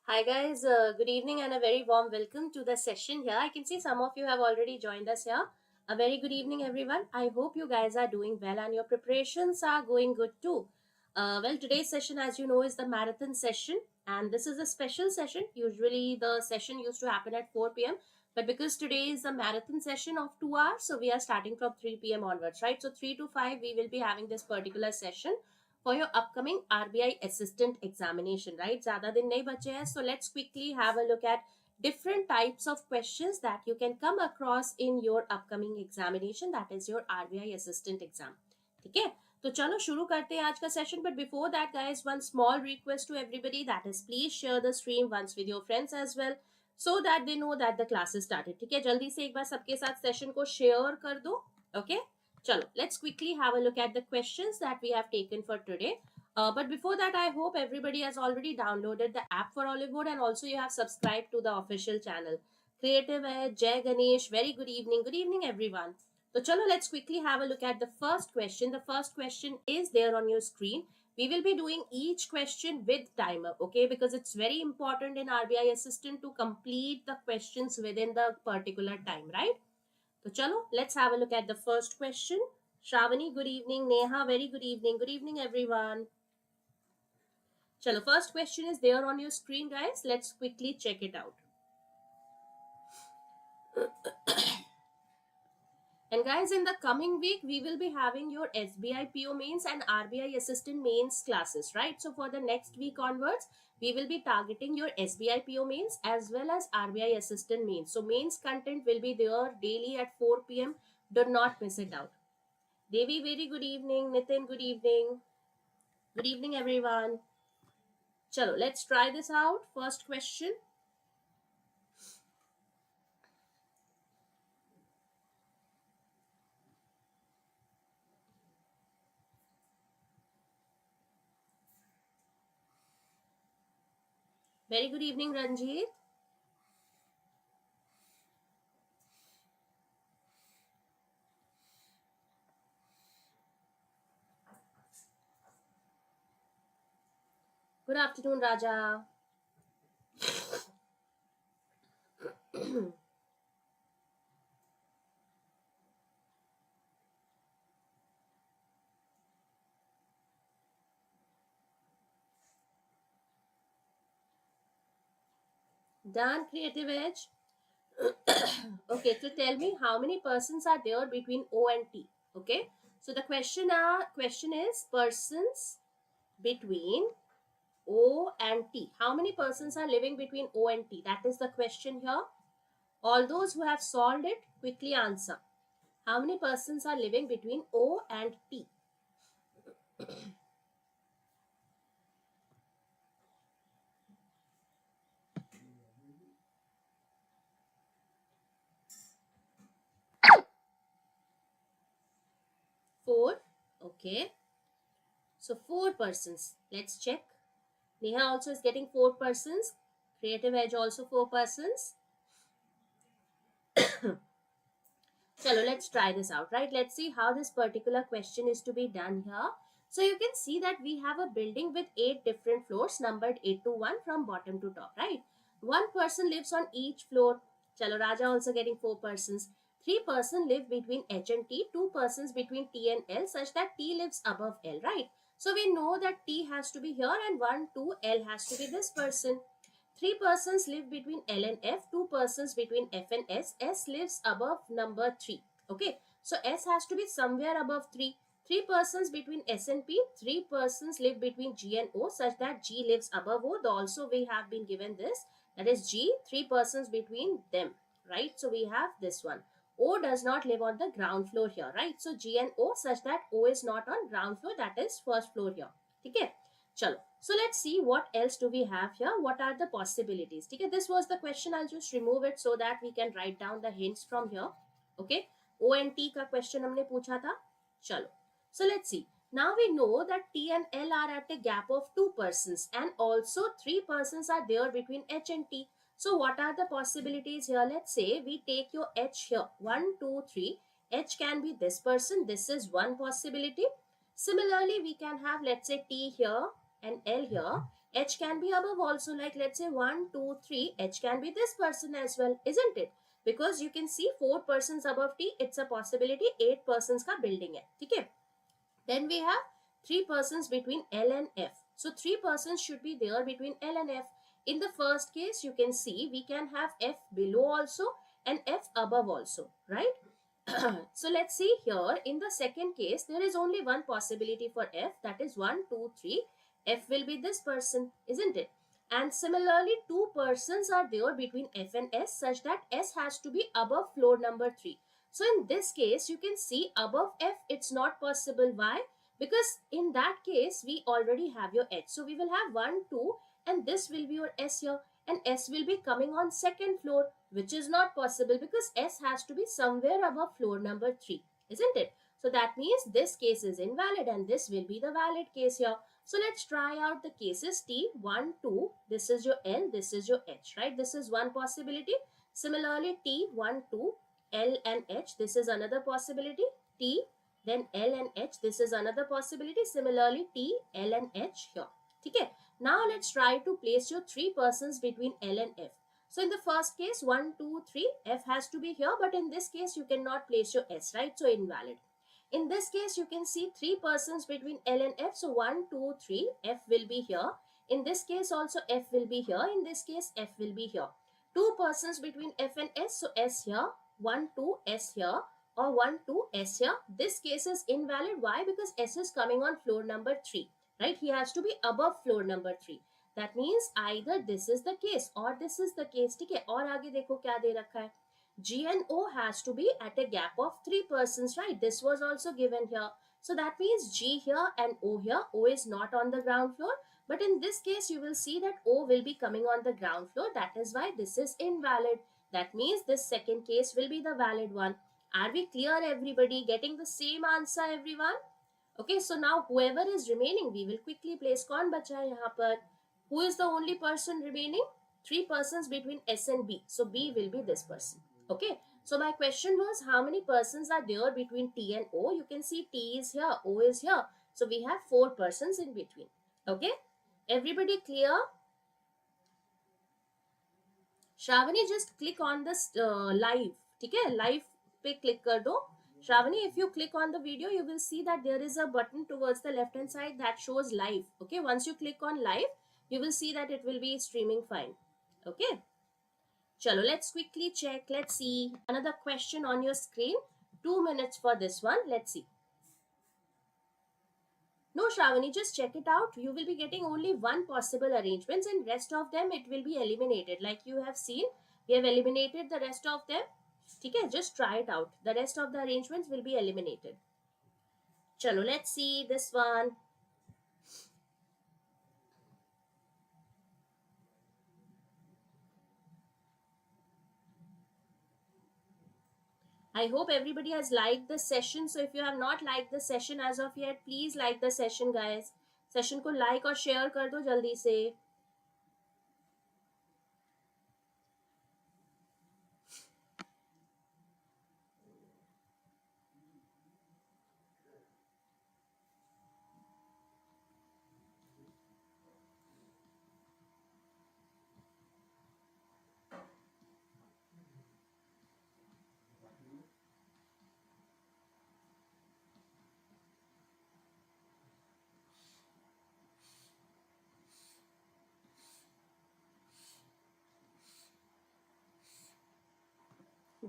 Hi guys, good evening and a very warm welcome to the session here. I can see some of you have already joined us here. A very good evening everyone. I hope you guys are doing well and your preparations are going good too. Well, today's session, as you know, is the marathon session, and this is a special session. Usually the session used to happen at 4 p.m. But because today is a marathon session of 2 hours, so we are starting from 3 p.m. onwards, right? So 3 to 5 we will be having this particular session for your upcoming RBI assistant examination, right? Zyada din nahi bache hai. So let's quickly have a look at different types of questions that you can come across in your upcoming examination, that is your RBI assistant exam. ठीक है, तो चलो शुरू करते हैं आज का session. But before that guys, one small request to everybody, that is please share the stream once with your friends as well, so that they know that the class is started. ठीक है, जल्दी से एक बार सबके साथ session को share कर दो. ओके, चलो let's quickly have a look at the questions that we have taken for today. But before that, I hope everybody has already downloaded the app for Oliveboard, and also you have subscribed to the official channel. Creative Ed, Jai Ganesh, very good evening. Good evening, everyone. So, chalo, let's quickly have a look at the first question. The first question is there on your screen. We will be doing each question with timer, okay? Because it's very important in RBI Assistant to complete the questions within the particular time, right? So, chalo, let's have a look at the first question. Shravani, good evening. Neha, very good evening. Good evening, everyone. Chalo, first question is there on your screen, guys. Let's quickly check it out. And guys, in the coming week, we will be having your SBI PO mains and RBI assistant mains classes, right? So for the next week onwards, we will be targeting your SBI PO mains as well as RBI assistant mains. So mains content will be there daily at 4 p.m. Do not miss it out. Devi, very good evening. Nitin, good evening. Good evening, everyone. Chalo, let's try this out. First question. Very good evening, Ranjit. Good afternoon, Raja. Done, Creative Edge. Okay, so tell me how many persons are there between O and T. Okay, so the question is persons between O and T. How many persons are living between O and T? That is the question here. All those who have solved it, quickly answer. How many persons are living between O and T? Four. Okay. So 4 persons. Let's check. Neha also is getting 4 persons. Creative Edge also 4 persons. Chalo, let's try this out, right? Let's see how this particular question is to be done here. So you can see that we have a building with 8 different floors numbered 8 to 1 from bottom to top, right? One person lives on each floor. Chalo, Raja also getting 4 persons. 3 persons live between H and T, 2 persons between T and L, such that T lives above L, right? So we know that T has to be here and 1, 2, L has to be this person. 3 persons live between L and F, 2 persons between F and S. S lives above number 3. Okay, so S has to be somewhere above 3. 3 persons between S and P, 3 persons live between G and O, such that G lives above O. Also we have been given this, that is G, 3 persons between them, right? So we have this one. O does not live on the ground floor here, right? So G and O, such that O is not on ground floor, that is first floor here. Okay, chalo. So let's see what else do we have here. What are the possibilities? Okay, this was the question. I'll just remove it so that we can write down the hints from here. Okay, O and T का question हमने पूछा था. चलो. So let's see. Now we know that T and L are at a gap of 2 persons and also 3 persons are there between H and T. So what are the possibilities here? Let's say we take your H here. 1, 2, 3. H can be this person. This is one possibility. Similarly, we can have, let's say, T here and L here. H can be above also, like let's say 1, 2, 3. H can be this person as well, isn't it? Because you can see 4 persons above T, it's a possibility 8 persons का building है, ठीक है? Then we have 3 persons between L and F. So 3 persons should be there between L and F. In the first case, you can see we can have F below also and F above also, right? So let's see here. In the second case, there is only one possibility for F, that is 1, 2, 3. F will be this person, isn't it? And similarly, 2 persons are there between F and S such that S has to be above floor number 3. So in this case, you can see above F, it's not possible. Why? Because in that case, we already have your H. So we will have 1, 2, and this will be your S here. And S will be coming on second floor, which is not possible because S has to be somewhere above floor number 3, isn't it? So that means this case is invalid and this will be the valid case here. So let's try out the cases. T, 1, 2, this is your L, this is your H, right? This is one possibility. Similarly, T, 1, 2, L and H, this is another possibility. T, then L and H, this is another possibility. Similarly, T, L and H here. Okay. Now let's try to place your 3 persons between L and F. So in the first case, 1, 2, 3, F has to be here, but in this case, you cannot place your S, right? So invalid. In this case, you can see 3 persons between L and F. So 1, 2, 3, F will be here. In this case also, F will be here. In this case, F will be here. 2 persons between F and S. So S here, 1, 2, S here, or 1, 2, S here. This case is invalid. Why? Because S is coming on floor number 3, right? He has to be above floor number 3. That means either this is the case or this is the case. ठीक है? और आगे देखो क्या दे रखा है. G and O has to be at a gap of 3 persons, right? This was also given here. So that means G here and O here. O is not on the ground floor. But in this case, you will see that O will be coming on the ground floor. That is why this is invalid. That means this second case will be the valid one. Are we clear, everybody? Getting the same answer, everyone? Okay, so now whoever is remaining, we will quickly place. कौन बचा है यहाँ पर? Who is the only person remaining? 3 persons between S and B. So B will be this person. Okay. So my question was, how many persons are there between T and O? You can see T is here, O is here. So we have 4 persons in between. Okay. Everybody clear? Shravani, just click on this live. ठीक है? Live पे click कर दो. Shravani, if you click on the video, you will see that there is a button towards the left hand side that shows live. Okay. Once you click on live, you will see that it will be streaming fine. Okay. Chalo, let's quickly check. Let's see. Another question on your screen. 2 minutes for this one. Let's see. No, Shravani, just check it out. You will be getting only one possible arrangements and rest of them it will be eliminated. Like you have seen, we have eliminated the rest of them. Okay, just try it out. The rest of the arrangements will be eliminated. Chalo, let's see this one. I hope everybody has liked the session. So if you have not liked the session as of yet, please like the session, guys. Session को like और share कर दो जल्दी से.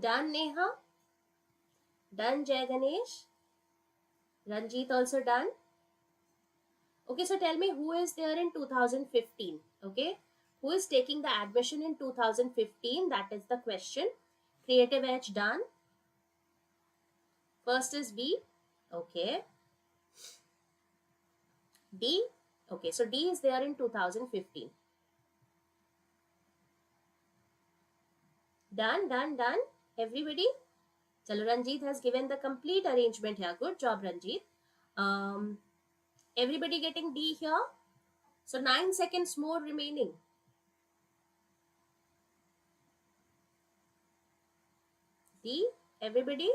Done, Neha? Done, Jai Ganesh? Ranjit also done? Okay, so tell me who is there in 2015? Okay, who is taking the admission in 2015? That is the question. Creative Edge done. First is B. Okay. D. Okay, so D is there in 2015. Done, done, done. Everybody? Chalo, Ranjit has given the complete arrangement here. Good job, Ranjit. Everybody getting D here? So 9 seconds more remaining. D, everybody?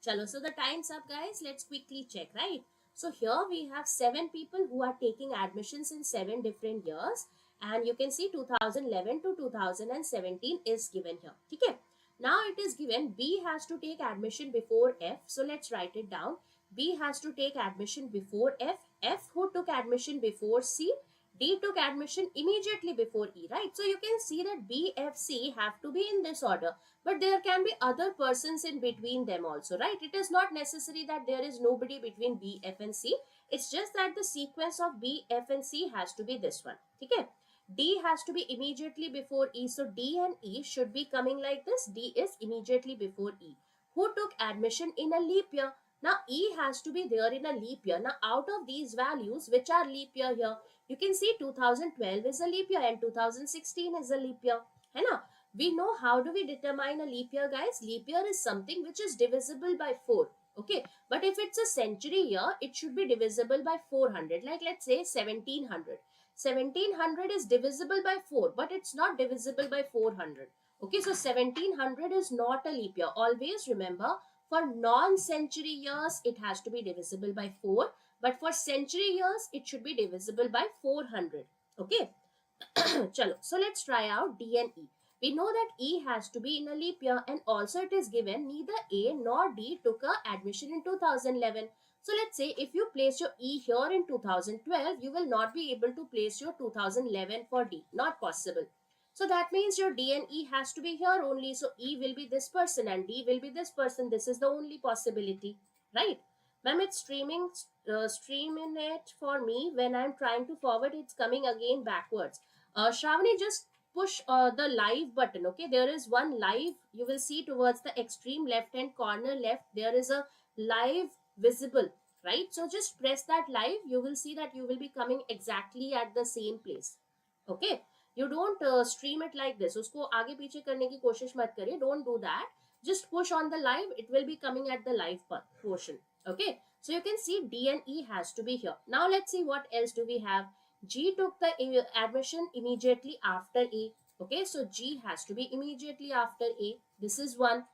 Chalo, so the time's up, guys. Let's quickly check, right? So here we have 7 people who are taking admissions in 7 different years, and you can see 2011 to 2017 is given here. Okay. Now it is given B has to take admission before F. So let's write it down. B has to take admission before F. F who took admission before C. D took admission immediately before E, right? So you can see that B, F, C have to be in this order. But there can be other persons in between them also, right? It is not necessary that there is nobody between B, F and C. It's just that the sequence of B, F and C has to be this one. Okay. D has to be immediately before E. So D and E should be coming like this. D is immediately before E. Who took admission in a leap year? Now E has to be there in a leap year. Now out of these values, which are leap year here? You can see 2012 is a leap year and 2016 is a leap year. है ना? We know how do we determine a leap year, guys? Leap year is something which is divisible by 4. Okay, but if it's a century year, it should be divisible by 400. Like let's say 1700. 1700 is divisible by 4, but it's not divisible by 400. Okay, so 1700 is not a leap year. Always remember, for non-century years, it has to be divisible by 4. But for century years, it should be divisible by 400. Okay. Chalo. So let's try out D and E. We know that E has to be in a leap year, and also it is given neither A nor D took a admission in 2011. So let's say if you place your E here in 2012, you will not be able to place your 2011 for D. Not possible. So that means your D and E has to be here only. So E will be this person and D will be this person. This is the only possibility, right? Ma'am, it's streaming it for me. When I'm trying to forward, it's coming again backwards. Shravani, just push the live button. Okay, there is one live. You will see towards the extreme left hand corner left. There is a live visible, right? So just press that live. You will see that you will be coming exactly at the same place. Okay. You don't stream it like this. उसको आगे पीछे करने की कोशिश मत करिए. Don't do that. Just push on the live. It will be coming at the live portion. Okay. So you can see D and E has to be here. Now let's see what else do we have. G took the admission immediately after A. Okay. So G has to be immediately after A. This is one.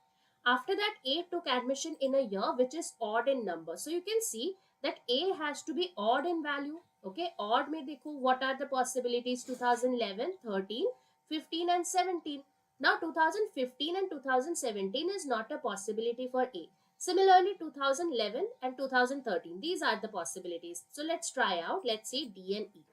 After that, A took admission in a year which is odd in number. So you can see that A has to be odd in value. Okay, odd mein dekho what are the possibilities? 2011, 13, 15 and 17. Now 2015 and 2017 is not a possibility for A. Similarly, 2011 and 2013, these are the possibilities. So let's try out. Let's see D and E.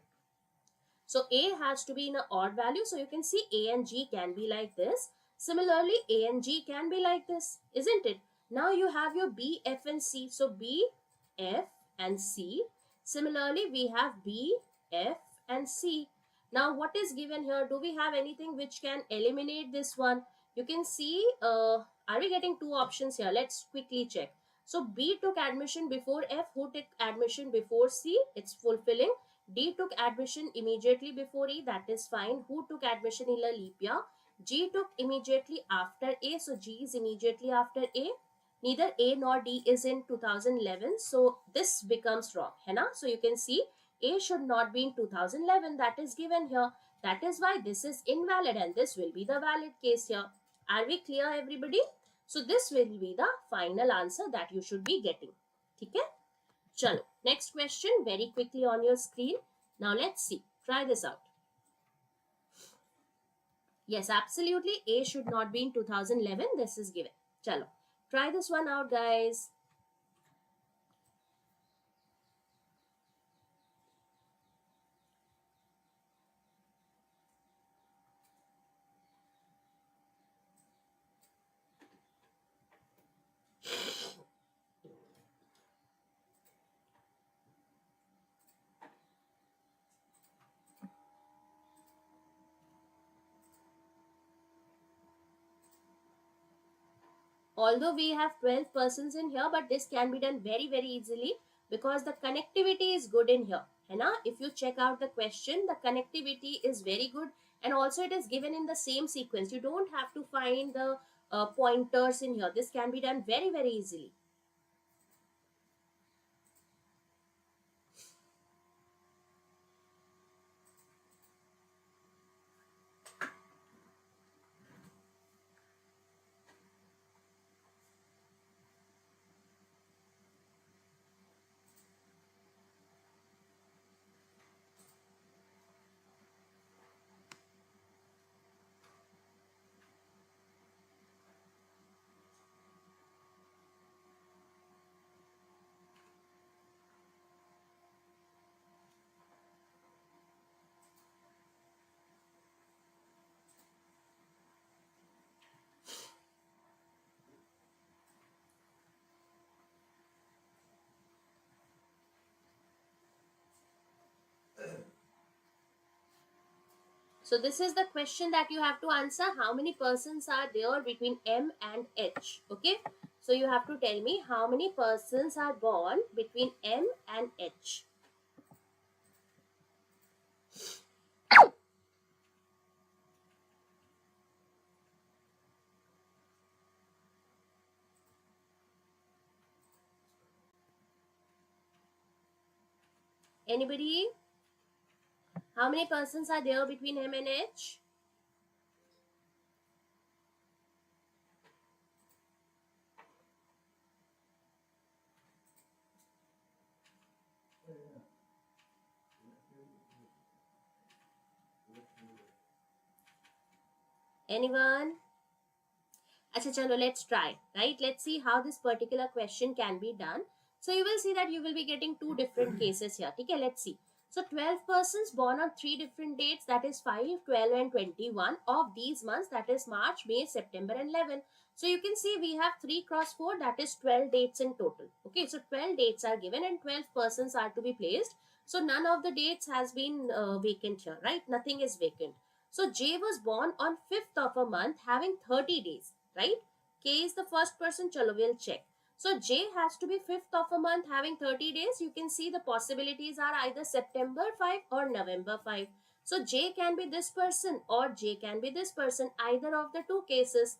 So A has to be in an odd value. So you can see A and G can be like this. Similarly, A and G can be like this, isn't it? Now you have your B, F and C. So B, F and C. Similarly, we have B, F and C. Now what is given here? Do we have anything which can eliminate this one? You can see, are we getting two options here? Let's quickly check. So B took admission before F. Who took admission before C? It's fulfilling. D took admission immediately before E. That is fine. Who took admission in a leap year? G took immediately after A. So G is immediately after A. Neither A nor D is in 2011. So this becomes wrong. Hai na? So you can see A should not be in 2011. That is given here. That is why this is invalid and this will be the valid case here. Are we clear, everybody? So this will be the final answer that you should be getting. Okay? Chalo. Next question very quickly on your screen. Now let's see. Try this out. Yes, absolutely. A should not be in 2011. This is given. Chalo. Try this one out, guys. Although we have 12 persons in here, but this can be done very, very easily because the connectivity is good in here. If you check out the question, the connectivity is very good and also it is given in the same sequence. You don't have to find the pointers in here. This can be done very, very easily. So this is the question that you have to answer. How many persons are there between M and H? Okay. So you have to tell me how many persons are born between M and H. Anybody? How many persons are there between M and H? Anyone? Acha, chalo, let's try, right? Let's see how this particular question can be done. So you will see that you will be getting two different cases here. Okay, let's see. So 12 persons born on three different dates, that is 5, 12 and 21 of these months, that is March, May, September and 11. So you can see we have 3 cross 4, that is 12 dates in total. Okay, so 12 dates are given and 12 persons are to be placed. So none of the dates has been vacant here, right? Nothing is vacant. So J was born on 5th of a month having 30 days, right? K is the first person, chalo, we'll check. So J has to be 5th of a month having 30 days. You can see the possibilities are either September 5 or November 5. So J can be this person or J can be this person, either of the two cases.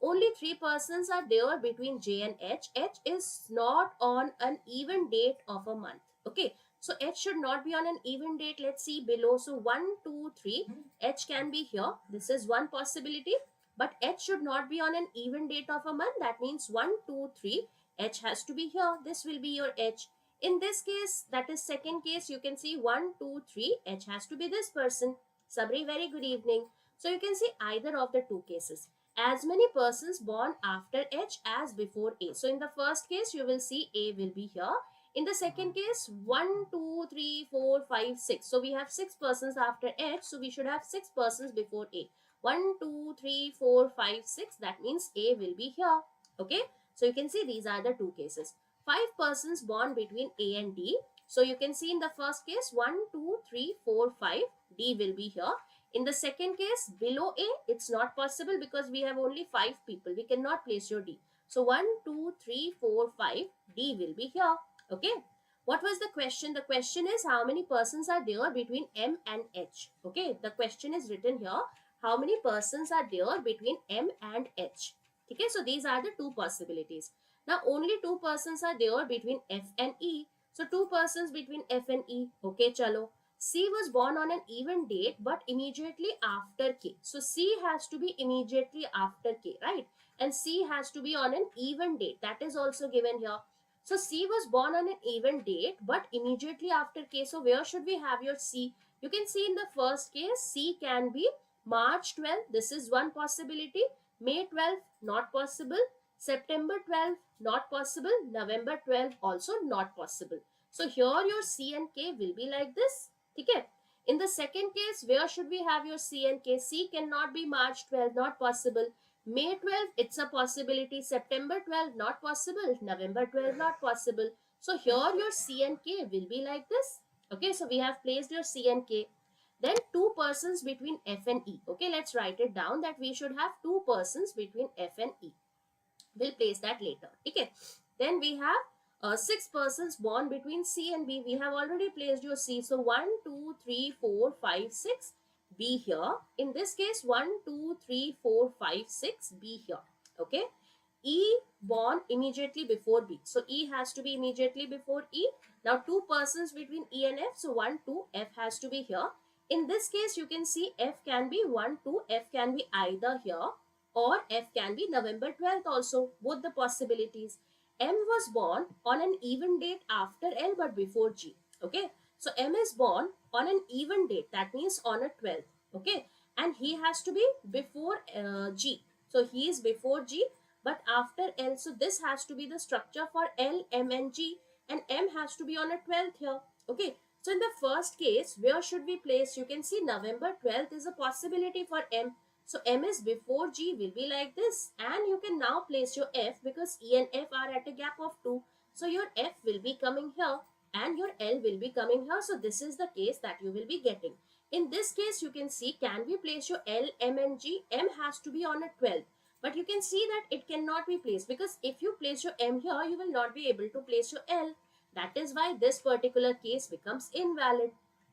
Only 3 persons are there between J and H. H is not on an even date of a month. Okay. So H should not be on an even date. Let's see below. So 1, 2, 3. H can be here. This is one possibility. But H should not be on an even date of a month. That means 1, 2, 3. H has to be here. This will be your H. In this case, that is second case, you can see 1, 2, 3. H has to be this person. Sabri, very good evening. So you can see either of the two cases. As many persons born after H as before A. So in the first case, you will see A will be here. In the second case, 1, 2, 3, 4, 5, 6. So we have 6 persons after H. So we should have 6 persons before A. 1, 2, 3, 4, 5, 6. That means A will be here. Okay. So you can see these are the two cases. 5 persons born between A and D. So you can see in the first case 1, 2, 3, 4, 5. D will be here. In the second case, below A, it's not possible because we have only 5 people. We cannot place your D. So 1, 2, 3, 4, 5. D will be here. Okay. What was the question? The question is how many persons are there between M and H. Okay. The question is written here. How many persons are there between M and H? Okay. So these are the two possibilities. Now only 2 persons are there between F and E. So 2 persons between F and E. Okay, chalo. C was born on an even date but immediately after K. So C has to be immediately after K, right? And C has to be on an even date. That is also given here. So C was born on an even date but immediately after K. So where should we have your C? You can see in the first case, C can be March 12th. This is one possibility. May 12th, not possible. September 12th, not possible. November 12th, also not possible. So here your C and K will be like this. Okay. In the second case, where should we have your C and K? C cannot be March 12th, not possible. May 12th, it's a possibility. September 12th, not possible. November 12th, not possible. So here your C and K will be like this. Okay, so we have placed your C and K. Then 2 persons between F and E. Okay, let's write it down that we should have 2 persons between F and E. We'll place that later. Okay. Then we have 6 persons born between C and B. We have already placed your C. So 1, 2, 3, 4, 5, 6. B here. In this case, 1, 2, 3, 4, 5, 6. B here. Okay. E born immediately before B. So E has to be immediately before E. Now 2 persons between E and F. So 1, 2. F has to be here. In this case, you can see F can be 1, 2. F can be either here or F can be November 12th also. Both the possibilities. M was born on an even date after L but before G. Okay. So M is born on an even date. That means on a 12th. Okay. And he has to be before G. So he is before G but after L. So this has to be the structure for L, M and G. And M has to be on a 12th here. Okay. So in the first case, where should we place? You can see November 12th is a possibility for M. So M is before G will be like this. And you can now place your F because E and F are at a gap of 2. So your F will be coming here and your L will be coming here. So this is the case that you will be getting. In this case, you can see, can we place your L, M and G? M has to be on a 12. But you can see that it cannot be placed, because if you place your M here, you will not be able to place your L. That is why this particular case becomes invalid.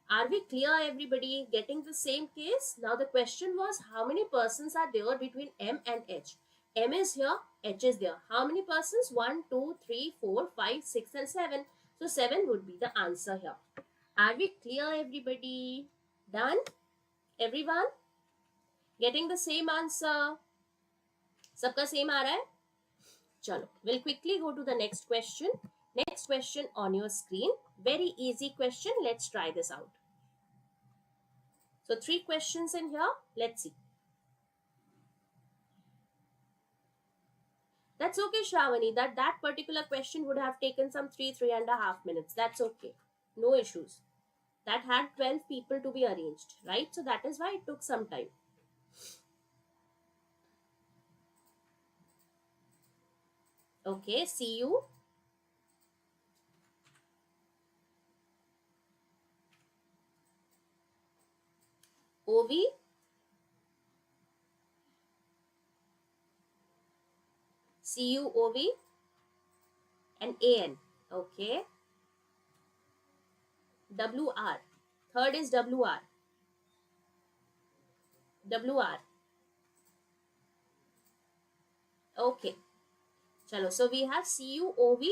Are we clear, everybody? Getting the same case? Now the question was, how many persons are there between M and H? M is here, H is there. How many persons? 1, 2, 3, 4, 5, 6 and 7. So 7 would be the answer here. Are we clear, everybody? Done? Everyone? Getting the same answer? सबका same आ रहा है? चलो, we'll quickly go to the next question. Next question on your screen. Very easy question. Let's try this out. So 3 questions in here. Let's see. That's okay, Shravani. That particular question would have taken some 3.5 minutes. That's okay. No issues. That had 12 people to be arranged, right? So that is why it took some time. Okay, see you. OV. CU, OV and AN. Okay. WR. Third is WR. WR. Okay. Chalo. So we have CU, OV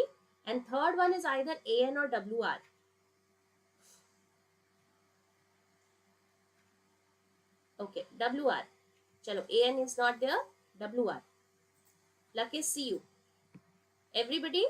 and third one is either AN or WR. Okay. WR. Chalo. AN is not there. WR. Luck is CU. Everybody?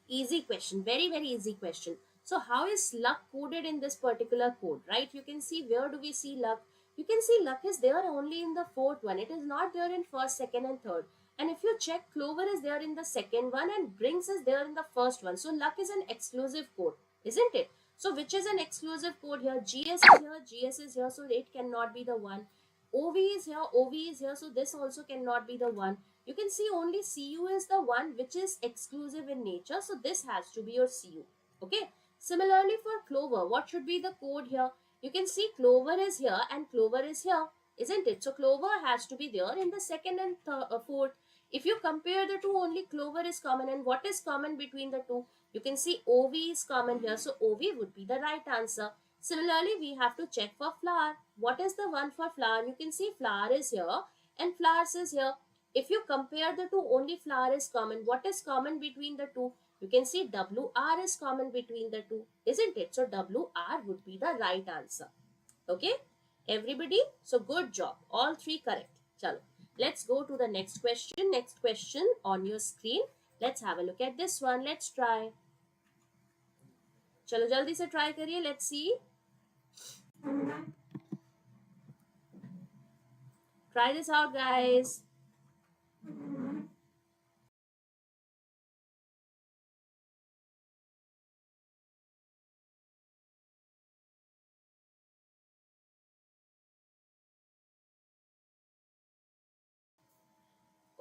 Easy question. Very, very easy question. So how is luck coded in this particular code, right? You can see, where do we see luck? You can see luck is there only in the fourth one. It is not there in first, second and third. And if you check, clover is there in the second one and brings is there in the first one. So luck is an exclusive code, isn't it? So which is an exclusive code here? GS is here, GS is here, so it cannot be the one. OV is here, OV is here, so this also cannot be the one. You can see only CU is the one which is exclusive in nature, so this has to be your CU. Okay. Similarly for clover, what should be the code here? You can see clover is here and clover is here, isn't it? So clover has to be there in the second and fourth. If you compare the two, only clover is common. And what is common between the two? You can see OV is common here, so OV would be the right answer. Similarly, we have to check for flower. What is the one for flower? You can see flower is here and flowers is here. If you compare the two, only flower is common. What is common between the two? You can see WR is common between the two, isn't it? So WR would be the right answer. Okay, everybody? So good job. All 3 correct. Chalo. Let's go to the next question. Next question on your screen. Let's have a look at this one. Let's try. Chalo, jaldi se try kariye. Let's see. Try this out, guys.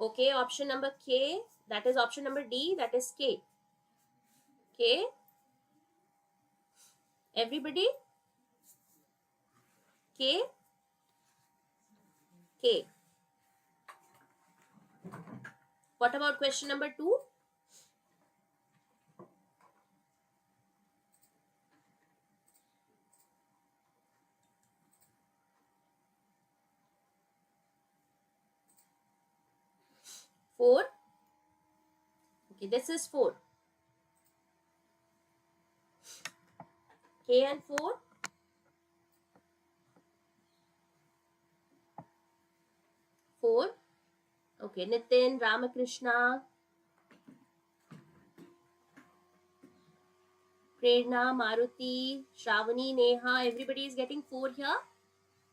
Okay, option number K, that is option number D, that is K. K. Everybody? K. K. What about question number 2? Four. Okay, this is 4. K and 4. Four. Okay, Nitin, Ramakrishna, Prerna, Maruti, Shravani, Neha, everybody is getting 4 here.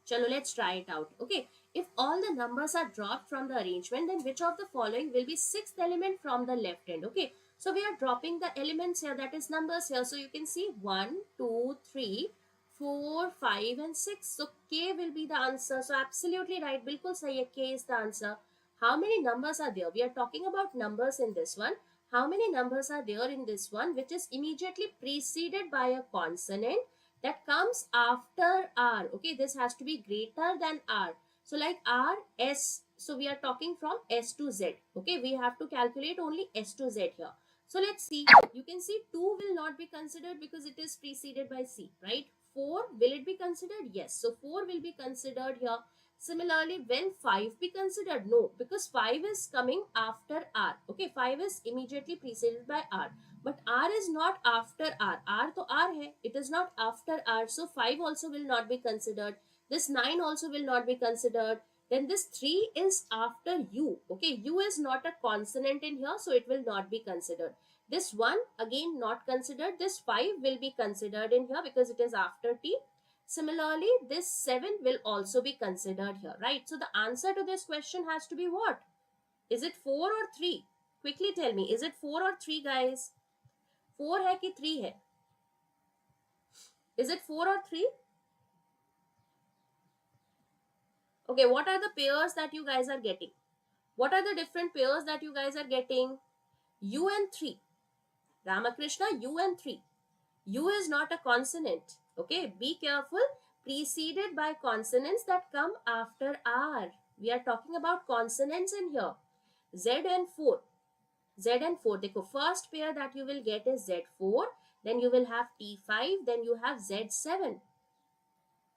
Chalo, let's try it out. Okay, if all the numbers are dropped from the arrangement, then which of the following will be 6th element from the left end? Okay, so we are dropping the elements here, that is numbers here. So you can see 1, 2, 3, 4, 5 and 6. So K will be the answer. So absolutely right. Bilkul sahi hai. K is the answer. How many numbers are there? We are talking about numbers in this one. How many numbers are there in this one which is immediately preceded by a consonant? that comes after R. Okay, this has to be greater than R. So like R, S. So we are talking from S to Z. Okay, we have to calculate only S to Z here. So let's see. You can see 2 will not be considered because it is preceded by C, right? 4, will it be considered? Yes. So 4 will be considered here. Similarly, will 5 be considered? No, because 5 is coming after R. Okay, 5 is immediately preceded by R. But R is not after R. R to R hai. It is not after R. So 5 also will not be considered. This 9 also will not be considered. Then this 3 is after U. Okay, U is not a consonant in here, so it will not be considered. This 1 again not considered. This 5 will be considered in here because it is after T. Similarly, this 7 will also be considered here, right? So the answer to this question has to be what? Is it 4 or 3? Quickly tell me, is it 4 or 3, guys? 4 है कि 3 है? Is it 4 or 3? Okay, what are the pairs that you guys are getting? What are the different pairs that you guys are getting? U and 3. Ramakrishna, U and 3. U is not a consonant. Okay, be careful. Preceded by consonants that come after R. We are talking about consonants in here. Z and 4. Z and 4. The first pair that you will get is Z4. Then you will have T5. Then you have Z7.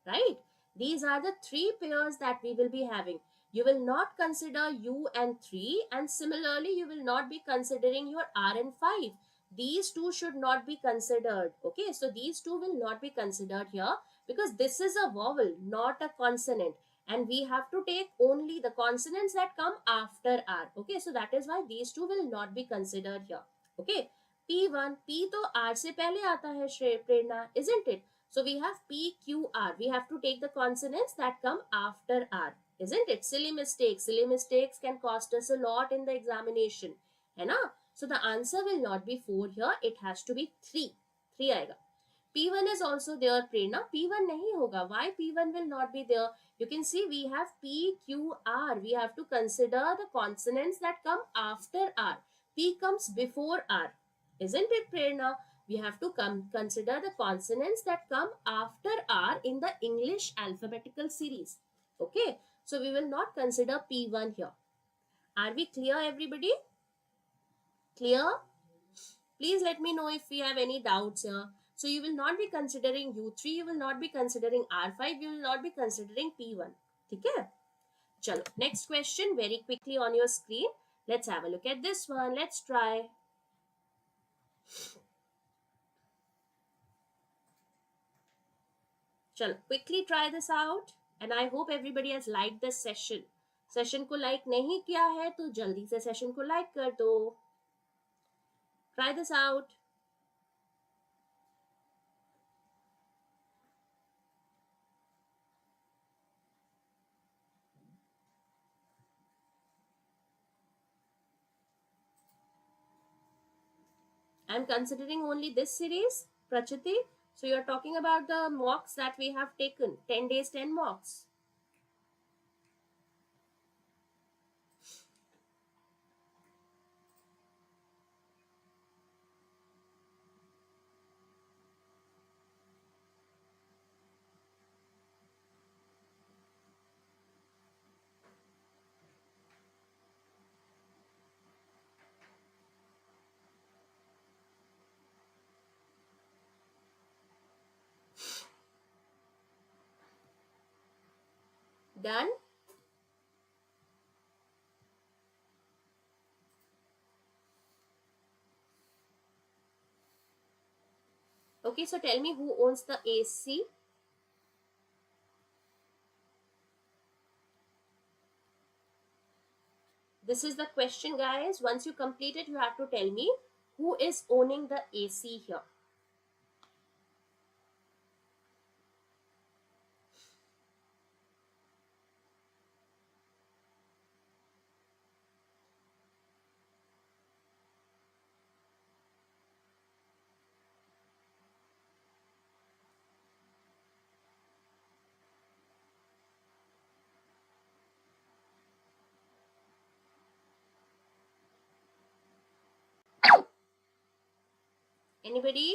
Right? These are the 3 pairs that we will be having. You will not consider U and 3, and similarly you will not be considering your R and 5. These 2 should not be considered. Okay, so these 2 will not be considered here because this is a vowel, not a consonant, and we have to take only the consonants that come after R. Okay, so that is why these 2 will not be considered here. Okay, P1, P to R से पहले आता है प्रेरणा, isn't it? So we have P, Q, R. We have to take the consonants that come after R. Isn't it? Silly mistakes. Silly mistakes can cost us a lot in the examination. है ना? So the answer will not be 4 here. It has to be 3. 3 आएगा. P1 is also there, Prerna. P1 नहीं होगा. Why P1 will not be there? You can see we have P, Q, R. We have to consider the consonants that come after R. P comes before R. Isn't it, Prerna? We have to consider the consonants that come after R in the English alphabetical series. Okay, so we will not consider P1 here. Are we clear, everybody? Clear? Please let me know if we have any doubts here. So you will not be considering U3, you will not be considering R5, you will not be considering P1. Okay? Chalo, next question very quickly on your screen. Let's have a look at this one. Let's try. Chalo, quickly try this out, and I hope everybody has liked this session. Session को like नहीं किया है तो जल्दी से session को like कर दो. Try this out. I'm considering only this series, Prachiti. So you're talking about the mocks that we have taken. 10 days, 10 mocks. Done? Okay, so tell me who owns the AC? This is the question, guys. Once you complete it, you have to tell me who is owning the AC here. Anybody?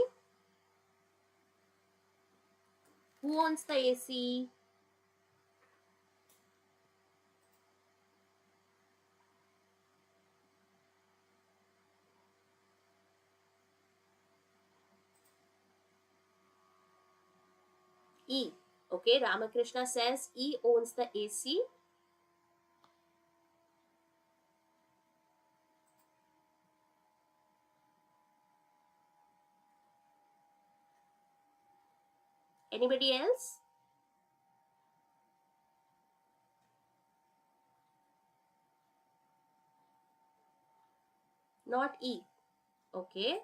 Who owns the AC? E. Okay, Ramakrishna says E owns the AC. Anybody else? Not E. Okay.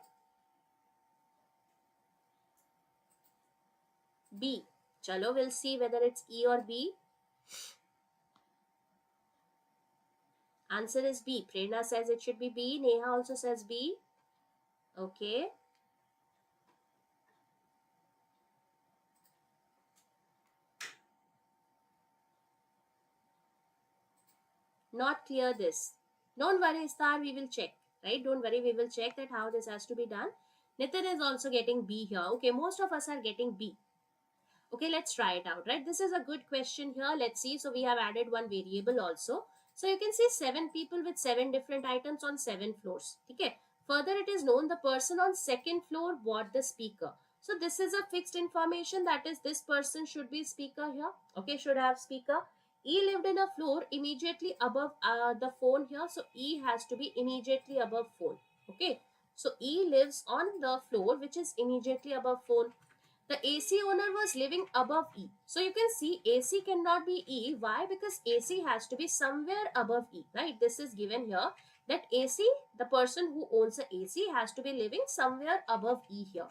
B. Chalo, we'll see whether it's E or B. Answer is B. Prerna says it should be B. Neha also says B. Okay. Not clear this. Don't worry, Star, we will check. Right? Don't worry, we will check that how this has to be done. Nitin is also getting B here. Okay, most of us are getting B. Okay, let's try it out, right? This is a good question here. Let's see. So we have added one variable also. So you can see 7 people with 7 different items on 7 floors. Okay. Further, it is known the person on second floor bought the speaker. So this is a fixed information, that is this person should be speaker here. Okay, should have speaker. E lived in a floor immediately above the phone here. So E has to be immediately above phone. Okay. So E lives on the floor which is immediately above phone. The AC owner was living above E. So you can see AC cannot be E. Why? Because AC has to be somewhere above E, right? This is given here that AC, the person who owns the AC has to be living somewhere above E here.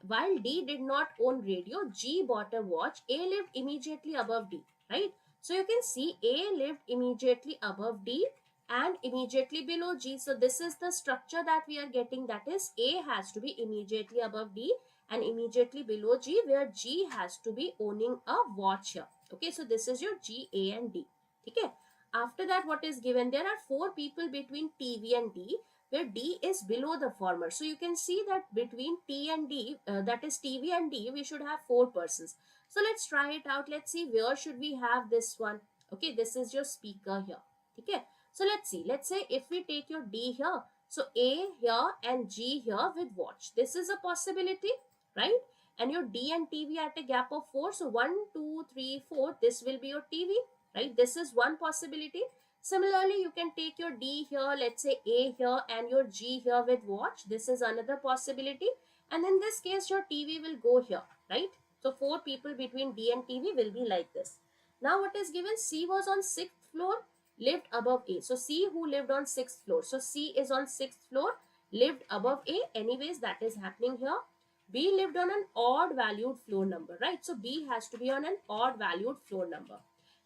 While D did not own radio, G bought a watch. A lived immediately above D, right? So you can see A lived immediately above D and immediately below G. So this is the structure that we are getting, that is A has to be immediately above D and immediately below G, where G has to be owning a watch here. Okay, so this is your G, A and D. Okay. After that, what is given? There are 4 people between TV and D, where D is below the former. So you can see that between T and D, that is TV and D, we should have 4 persons. So let's try it out. Let's see where should we have this one. Okay, this is your speaker here. Okay, so let's see. Let's say if we take your D here, so A here and G here with watch. This is a possibility, right? And your D and TV at a gap of 4. So 1, 2, 3, 4. This will be your TV, right? This is one possibility. Similarly, you can take your D here, let's say A here and your G here with watch. This is another possibility. And in this case, your TV will go here, right? So 4 people between D and TV will be like this. Now what is given? C was on 6th floor, lived above A. So C who lived on 6th floor. So C is on 6th floor, lived above A. Anyways, that is happening here. B lived on an odd valued floor number, right? So B has to be on an odd valued floor number.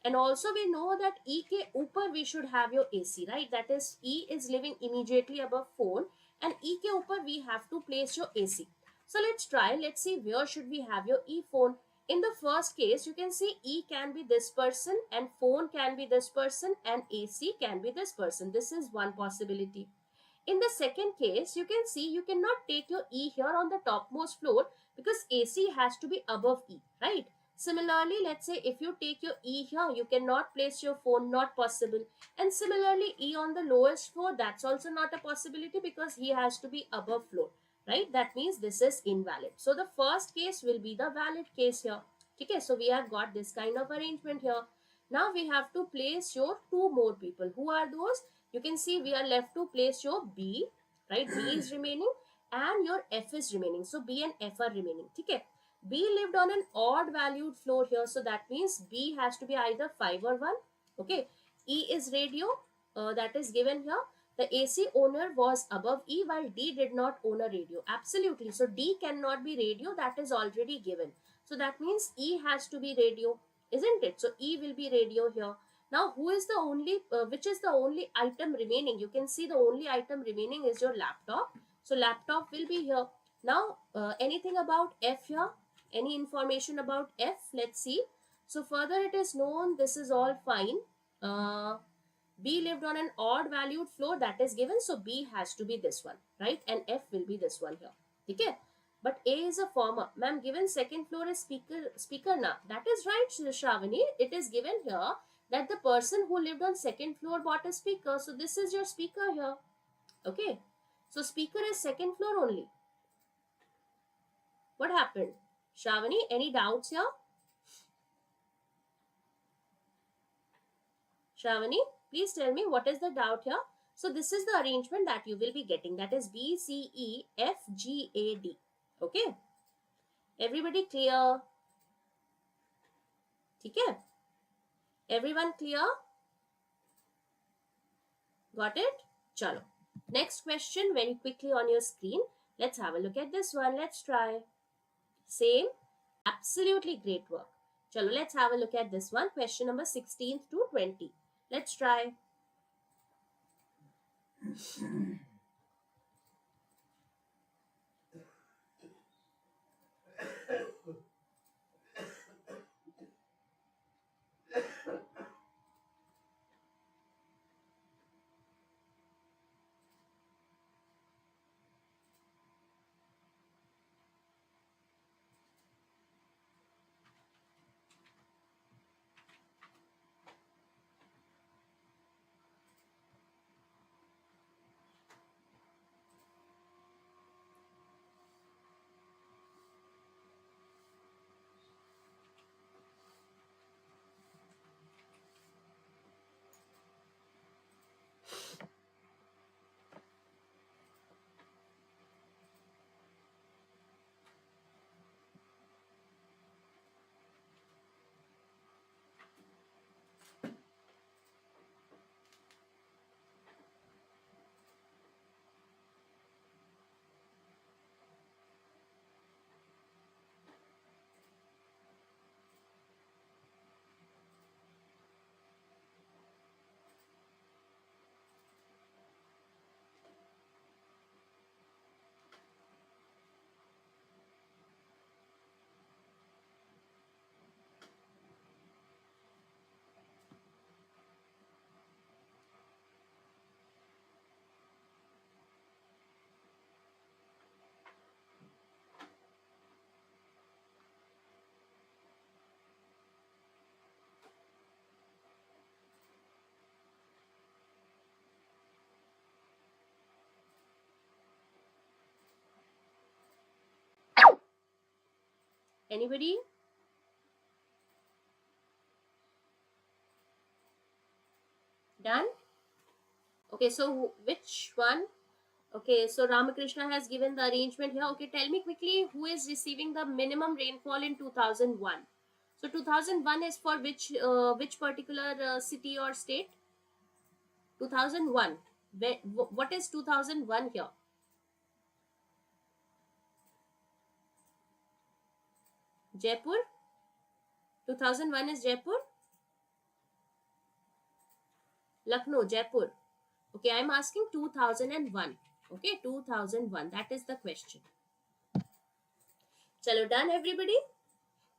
And also we know that E ke upar we should have your AC, right? That is E is living immediately above phone and E ke upar we have to place your AC. So let's try. Let's see where should we have your E phone. In the first case, you can see E can be this person and phone can be this person and AC can be this person. This is one possibility. In the second case, you can see you cannot take your E here on the topmost floor because AC has to be above E, right? Similarly, let's say if you take your E here, you cannot place your phone, not possible. And similarly, E on the lowest floor, that's also not a possibility because he has to be above floor, right? That means this is invalid. So the first case will be the valid case here. Okay, so we have got this kind of arrangement here. Now we have to place your 2 more people. Who are those? You can see we are left to place your B, right? B is remaining and your F is remaining. So B and F are remaining. Okay. B lived on an odd valued floor here. So that means B has to be either 5 or 1. Okay. E is radio. That is given here. The AC owner was above E while D did not own a radio. Absolutely. So D cannot be radio. That is already given. So that means E has to be radio, isn't it? So E will be radio here. Now, who is the only, which is the only item remaining? You can see the only item remaining is your laptop. So laptop will be here. Now, anything about F here? Any information about F? Let's see. So further it is known, this is all fine. B lived on an odd valued floor, that is given. So B has to be this one, right? And F will be this one here. Okay. but A is a former. Ma'am, given second floor is speaker na. That is right, Shravani. It is given here that the person who lived on second floor bought a speaker. So this is your speaker here. Okay. So speaker is second floor only. What happened? Shravani, any doubts here? Shravani, please tell me what is the doubt here. So this is the arrangement that you will be getting. That is B, C, E, F, G, A, D. Okay. Everybody clear? Okay. Everyone clear? Got it? Chalo. Next question very quickly on your screen. Let's have a look at this one. Let's try. Same. Absolutely great work. Chalo, let's have a look at this one. Question number 16 to 20. Let's try. Anybody? Done? Okay, so which one? Okay, so Ramakrishna has given the arrangement here. Okay, tell me quickly who is receiving the minimum rainfall in 2001. So 2001 is for which particular city or state? 2001. What is 2001 here? Jaipur? 2001 is Jaipur? Lucknow, Jaipur. Okay, I'm asking 2001. Okay, 2001. That is the question. Chalo, done everybody?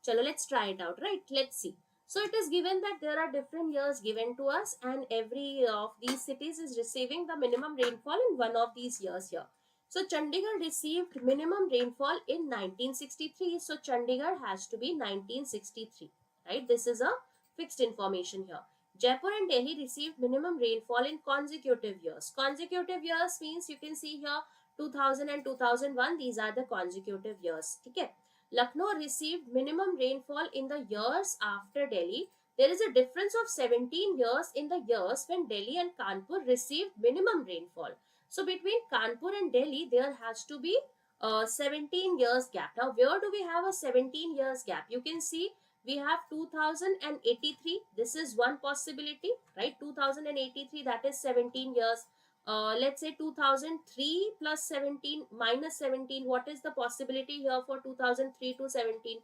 Chalo, let's try it out, right? Let's see. So it is given that there are different years given to us, and every of these cities is receiving the minimum rainfall in one of these years here. So Chandigarh received minimum rainfall in 1963. So Chandigarh has to be 1963, right? This is a fixed information here. Jaipur and Delhi received minimum rainfall in consecutive years. Consecutive years means you can see here 2000 and 2001. These are the consecutive years. Okay. Lucknow received minimum rainfall in the years after Delhi. There is a difference of 17 years in the years when Delhi and Kanpur received minimum rainfall. So between Kanpur and Delhi, there has to be 17 years gap. Now, where do we have a 17 years gap? You can see we have 2083. This is one possibility, right? 2083, that is 17 years. Let's say 2003 plus 17 minus 17. What is the possibility here for 2003 to 17?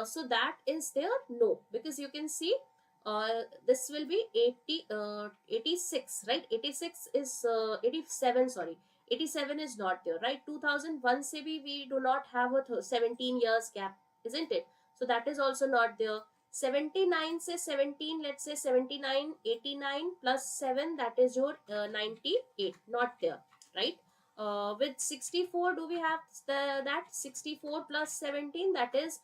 So that is there? No, because you can see this will be 86, right? 86 is 87, sorry. 87 is not there, right? 2001 SEBI, we do not have a 17 years gap, isn't it? So that is also not there. 79 say 17, let's say 79, 89 plus 7, that is your 98, not there, right? With 64, do we have that 64 plus 17, that is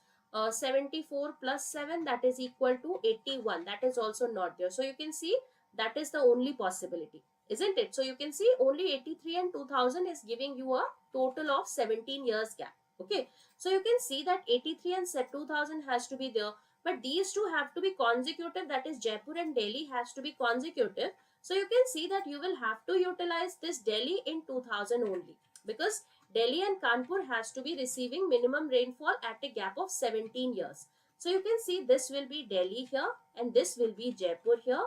74 plus 7, that is equal to 81. That is also not there. So you can see that is the only possibility, isn't it? So you can see only 83 and 2000 is giving you a total of 17 years gap. Okay, so you can see that 83 and 2000 has to be there, but these two have to be consecutive, that is Jaipur and Delhi has to be consecutive. So you can see that you will have to utilize this Delhi in 2000 only, because Delhi and Kanpur has to be receiving minimum rainfall at a gap of 17 years. So you can see this will be Delhi here and this will be Jaipur here.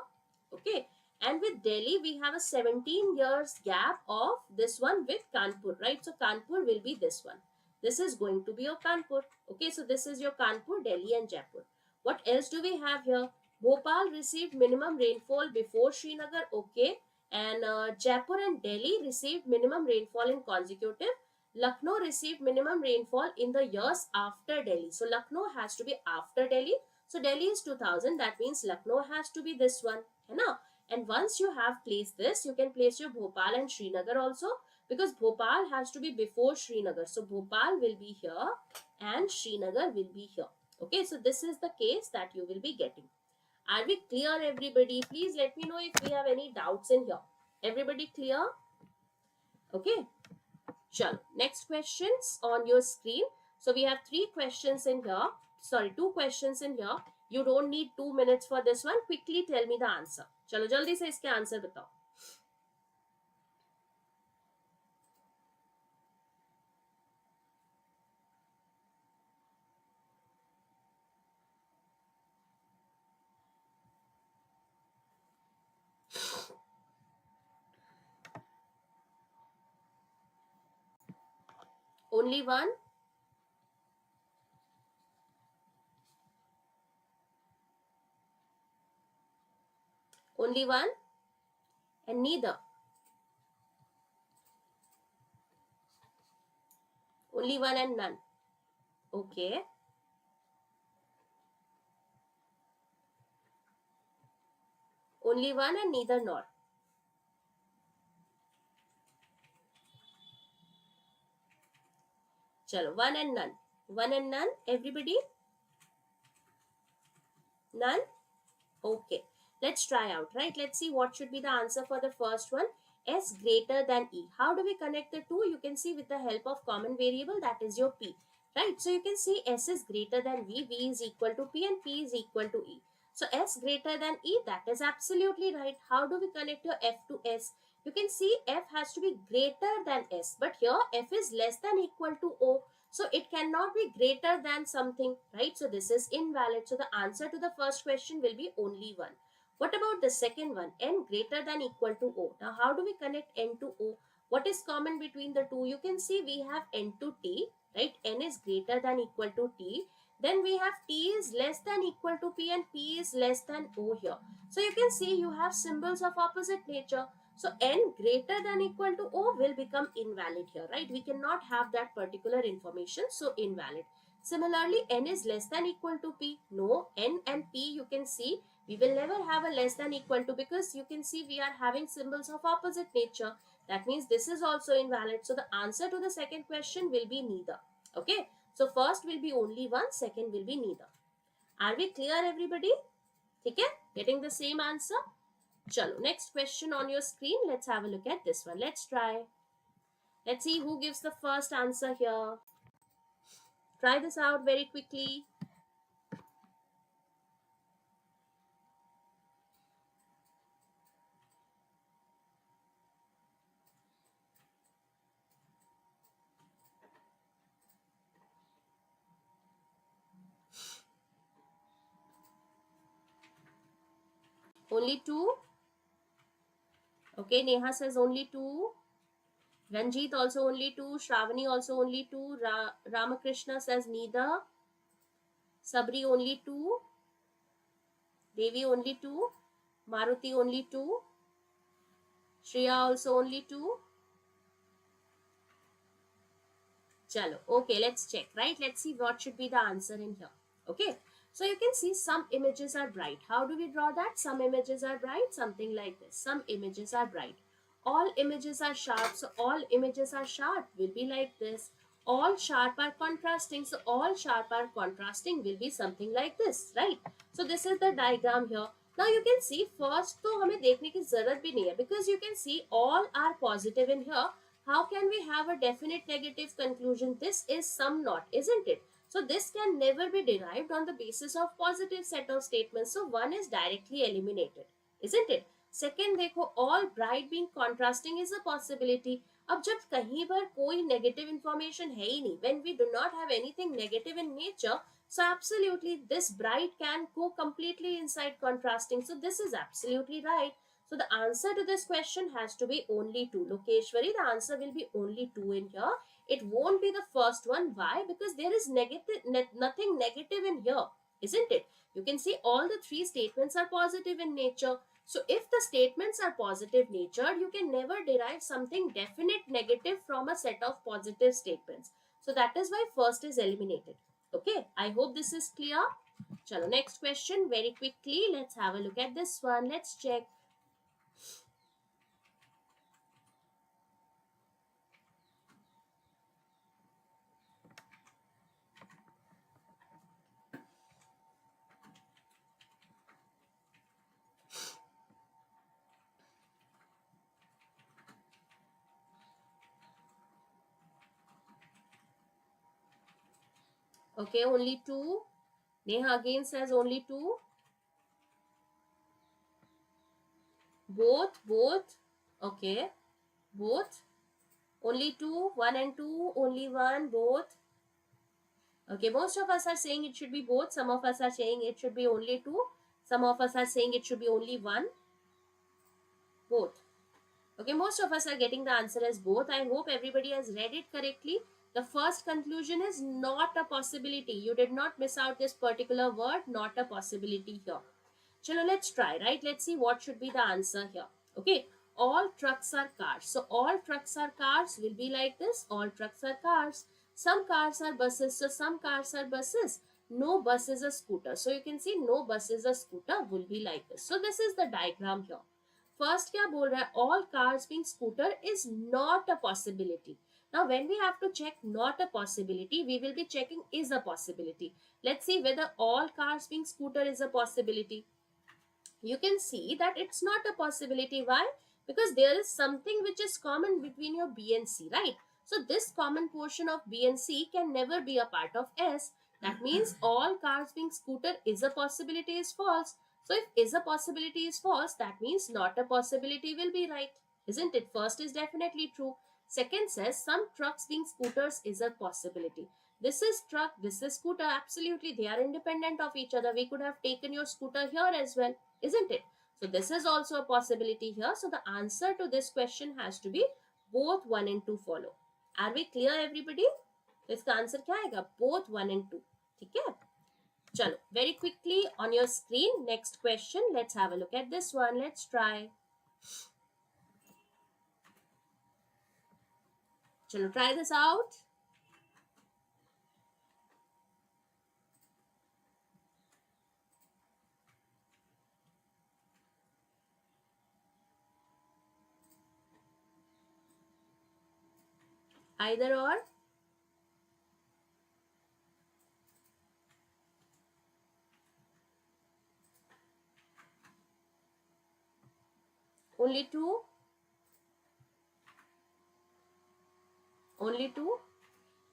Okay, and with Delhi we have a 17 years gap of this one with Kanpur, right? So Kanpur will be this one. This is going to be your Kanpur. Okay, so this is your Kanpur, Delhi and Jaipur. What else do we have here? Bhopal received minimum rainfall before Srinagar, okay, and Jaipur and Delhi received minimum rainfall in consecutive. Lucknow received minimum rainfall in the years after Delhi. So Lucknow has to be after Delhi. So Delhi is 2000. That means Lucknow has to be this one, है ना? And once you have placed this, you can place your Bhopal and Srinagar also, because Bhopal has to be before Srinagar. So Bhopal will be here and Srinagar will be here. Okay, so this is the case that you will be getting. Are we clear, everybody? Please let me know if we have any doubts in here. Everybody clear? Okay. Chalo. Next questions on your screen. So we have 3 questions in here. Sorry, 2 questions in here. You don't need 2 minutes for this one. Quickly tell me the answer. Chalo, jaldi se iske answer batao. Only one? Only one? And neither? Only one and none. Okay. Only one and neither nor. Chalo, one and none. One and none, everybody? None? Okay. Let's try out, right? Let's see what should be the answer for the first one. S greater than E. How do we connect the two? You can see with the help of common variable, that is your P. Right? So you can see S is greater than V, V is equal to P and P is equal to E. So S greater than E, that is absolutely right. How do we connect your F to S? You can see F has to be greater than S, but here F is less than equal to O. So it cannot be greater than something, right? So this is invalid. So the answer to the first question will be only one. What about the second one? N greater than equal to O. Now how do we connect N to O? What is common between the two? You can see we have N to T, right? N is greater than equal to T. Then we have T is less than equal to P and P is less than O here. So you can see you have symbols of opposite nature. So N greater than equal to O will become invalid here, right? We cannot have that particular information, so invalid. Similarly, N is less than equal to P. No, N and P you can see we will never have a less than equal to, because you can see we are having symbols of opposite nature. That means this is also invalid. So the answer to the second question will be neither. Okay. So first will be only one, second will be neither. Are we clear, everybody? Okay? Getting the same answer? Chalo, next question on your screen. Let's have a look at this one. Let's try. Let's see who gives the first answer here. Try this out very quickly. Only two. Okay, Neha says only two. Ranjit also only two. Shravani also only two. Ramakrishna says neither. Sabri only two. Devi only two. Maruti only two. Shreya also only two. Chalo. Okay, let's check, right? Let's see what should be the answer in here. Okay. So you can see some images are bright. How do we draw that? Some images are bright, something like this. Some images are bright. All images are sharp, so all images are sharp will be like this. All sharp are contrasting, so all sharp are contrasting will be something like this, right? So this is the diagram here. Now you can see first तो हमें देखने की जरूरत भी नहीं है, because you can see all are positive in here. How can we have a definite negative conclusion? This is some not, isn't it? So this can never be derived on the basis of positive set of statements. So one is directly eliminated, isn't it? Second देखो, all bright being contrasting is a possibility. अब जब कहीं पर कोई negative information है ही नहीं, when we do not have anything negative in nature, so absolutely this bright can go completely inside contrasting. So this is absolutely right. So the answer to this question has to be only 2. Lokeshwari, the answer will be only 2 in here. It won't be the first one. Why? Because there is nothing negative in here, isn't it? You can see all the 3 statements are positive in nature. So if the statements are positive natured, you can never derive something definite negative from a set of positive statements. So that is why first is eliminated. Okay, I hope this is clear. Chalo, next question very quickly. Let's have a look at this one. Let's check. Okay, only 2. Neha again says only 2. Both. Okay, both. Only 2, 1 and 2, only 1, both. Okay, most of us are saying it should be both. Some of us are saying it should be only 2. Some of us are saying it should be only 1. Both. Okay, most of us are getting the answer as both. I hope everybody has read it correctly. The first conclusion is not a possibility. You did not miss out this particular word, not a possibility here. Chalo, let's try, right? Let's see what should be the answer here. Okay, all trucks are cars. So all trucks are cars will be like this. All trucks are cars. Some cars are buses. So some cars are buses. No bus is a scooter. So you can see no bus is a scooter will be like this. So this is the diagram here. First क्या बोल रहा है, all cars being scooter is not a possibility. Now when we have to check not a possibility, we will be checking is a possibility. Let's see whether all cars being scooter is a possibility. You can see that it's not a possibility. Why? Because there is something which is common between your B and C, right? So this common portion of B and C can never be a part of S. That means all cars being scooter is a possibility is false. So if is a possibility is false, that means not a possibility will be right, isn't it? First is definitely true. Second says some trucks being scooters is a possibility. This is truck, this is scooter. Absolutely, they are independent of each other. We could have taken your scooter here as well, isn't it? So this is also a possibility here. So the answer to this question has to be both 1 and 2 follow. Are we clear everybody? तो इसका answer क्या आएगा? Both 1 and 2. ठीक है? चलो, very quickly on your screen, next question. Let's have a look at this one. Let's try. चलो, try this out. Either or. Only 2. Only 2.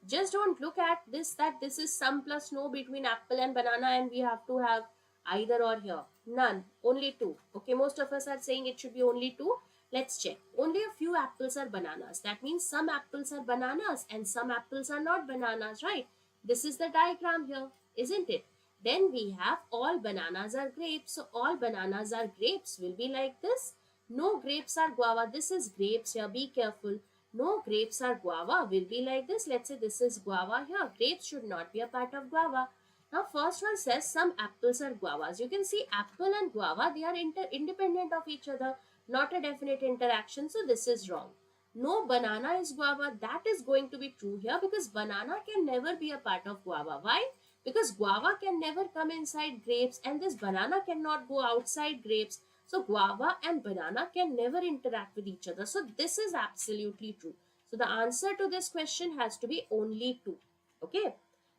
Just don't look at this that this is sum plus no between apple and banana and we have to have either or here. None. Only 2. Okay, most of us are saying it should be only 2. Let's check. Only a few apples are bananas. That means some apples are bananas and some apples are not bananas, right? This is the diagram here, isn't it? Then we have all bananas are grapes. So all bananas are grapes will be like this. No grapes are guava. This is grapes here. Be careful. No grapes are guava will be like this. Let's say this is guava here. Grapes should not be a part of guava. Now first one says some apples are guavas. You can see apple and guava, they are independent of each other, not a definite interaction. So this is wrong. No banana is guava. That is going to be true here because banana can never be a part of guava. Why? Because guava can never come inside grapes and this banana cannot go outside grapes. So guava and banana can never interact with each other. So this is absolutely true. So the answer to this question has to be only 2. Okay,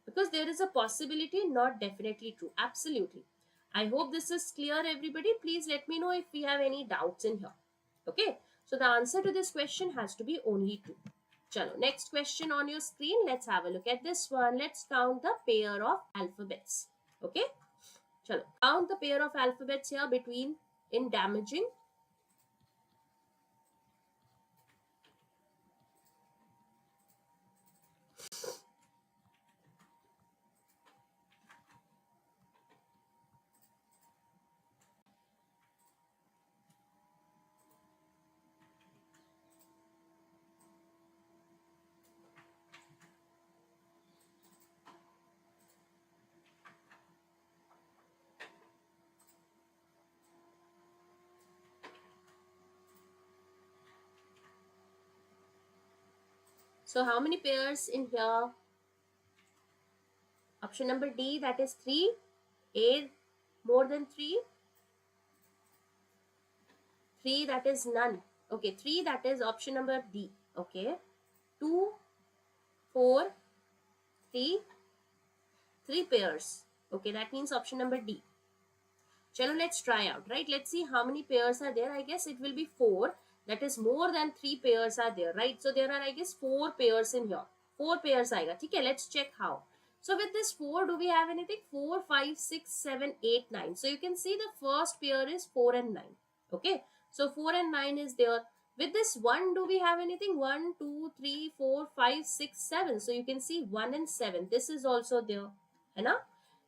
because there is a possibility, not definitely true. Absolutely. I hope this is clear, everybody. Please let me know if we have any doubts in here. Okay, so the answer to this question has to be only 2. Chalo, next question on your screen. Let's have a look at this one. Let's count the pair of alphabets. Okay, chalo, count the pair of alphabets here between in damaging. So how many pairs in here? Option number D, that is 3. A, more than 3. 3, that is none. Okay, 3, that is option number D. Okay, 2, 4, 3, 3 pairs. Okay, that means option number D. Chalo, let's try out, right? Let's see how many pairs are there. I guess it will be 4. That is more than 3 pairs are there, right? So there are, I guess, 4 pairs in here. 4 pairs aega. Okay, let's check how. So with this 4, do we have anything? 4, 5, 6, 7, 8, 9. So you can see the first pair is 4 and 9. Okay, so 4 and 9 is there. With this 1, do we have anything? 1, 2, 3, 4, 5, 6, 7. So you can see 1 and 7. This is also there. Hai.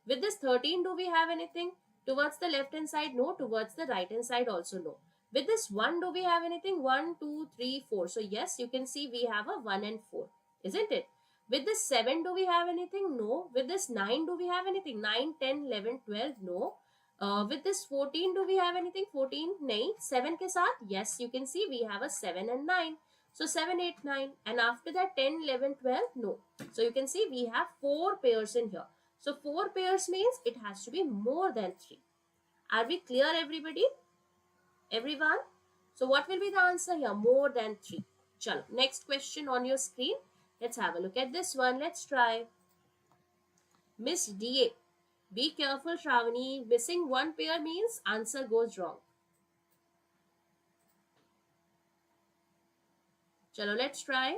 With this 13, do we have anything? Towards the left hand side, no. Towards the right hand side, also no. With this 1, do we have anything? 1, 2, 3, 4. So yes, you can see we have a 1 and 4. Isn't it? With this 7, do we have anything? No. With this 9, do we have anything? 9, 10, 11, 12, no. With this 14, do we have anything? 14, nahi. 7 ke saath, yes, you can see we have a 7 and 9. So 7, 8, 9. And after that 10, 11, 12, no. So you can see we have 4 pairs in here. So 4 pairs means it has to be more than 3. Are we clear, everybody? Everyone? So what will be the answer here? More than 3. Chalo, next question on your screen. Let's have a look at this one. Let's try. Miss DA. Be careful, Shravani. Missing 1 pair means answer goes wrong. Chalo, let's try.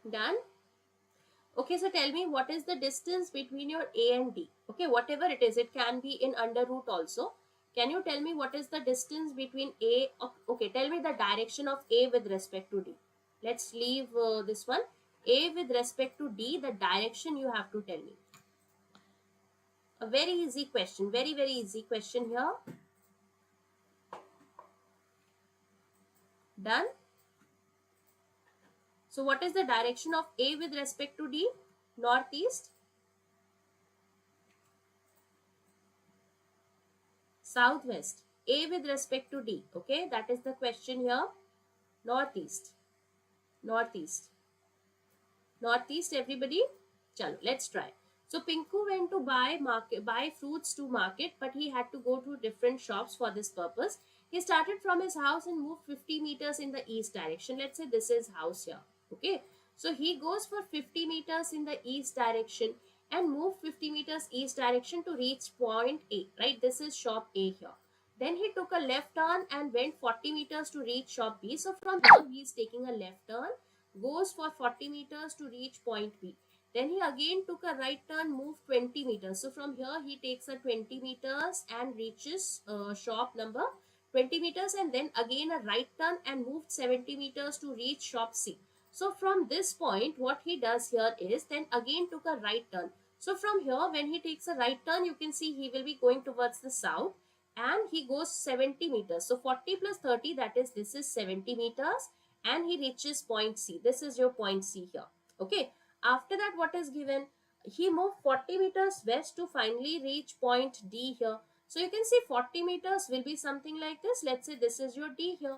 Done? Okay, so tell me what is the distance between your A and D? Okay, whatever it is, it can be in under root also. Can you tell me what is the distance between A? Okay, tell me the direction of A with respect to D. Let's leave this one. A with respect to D, the direction you have to tell me. A very easy question, very, very easy question here. Done? So what is the direction of A with respect to D? Northeast? Southwest. A with respect to D. Okay, that is the question here. Northeast. Northeast. Northeast, everybody. Chalo, let's try. So Pinku went to buy fruits to market, but he had to go to different shops for this purpose. He started from his house and moved 50 meters in the east direction. Let's say this is house here. Okay, so he goes for 50 meters in the east direction and move 50 meters east direction to reach point A, right? This is shop A here. Then he took a left turn and went 40 meters to reach shop B. So from here he is taking a left turn, goes for 40 meters to reach point B. Then he again took a right turn, moved 20 meters. So from here he takes a 20 meters and reaches shop number 20 meters, and then again a right turn and moved 70 meters to reach shop C. So from this point, what he does here is then again took a right turn. So from here, when he takes a right turn, you can see he will be going towards the south, and he goes 70 meters. So 40 plus 30, that is, this is 70 meters, and he reaches point C. This is your point C here. Okay. After that, what is given? He moved 40 meters west to finally reach point D here. So you can see 40 meters will be something like this. Let's say this is your D here.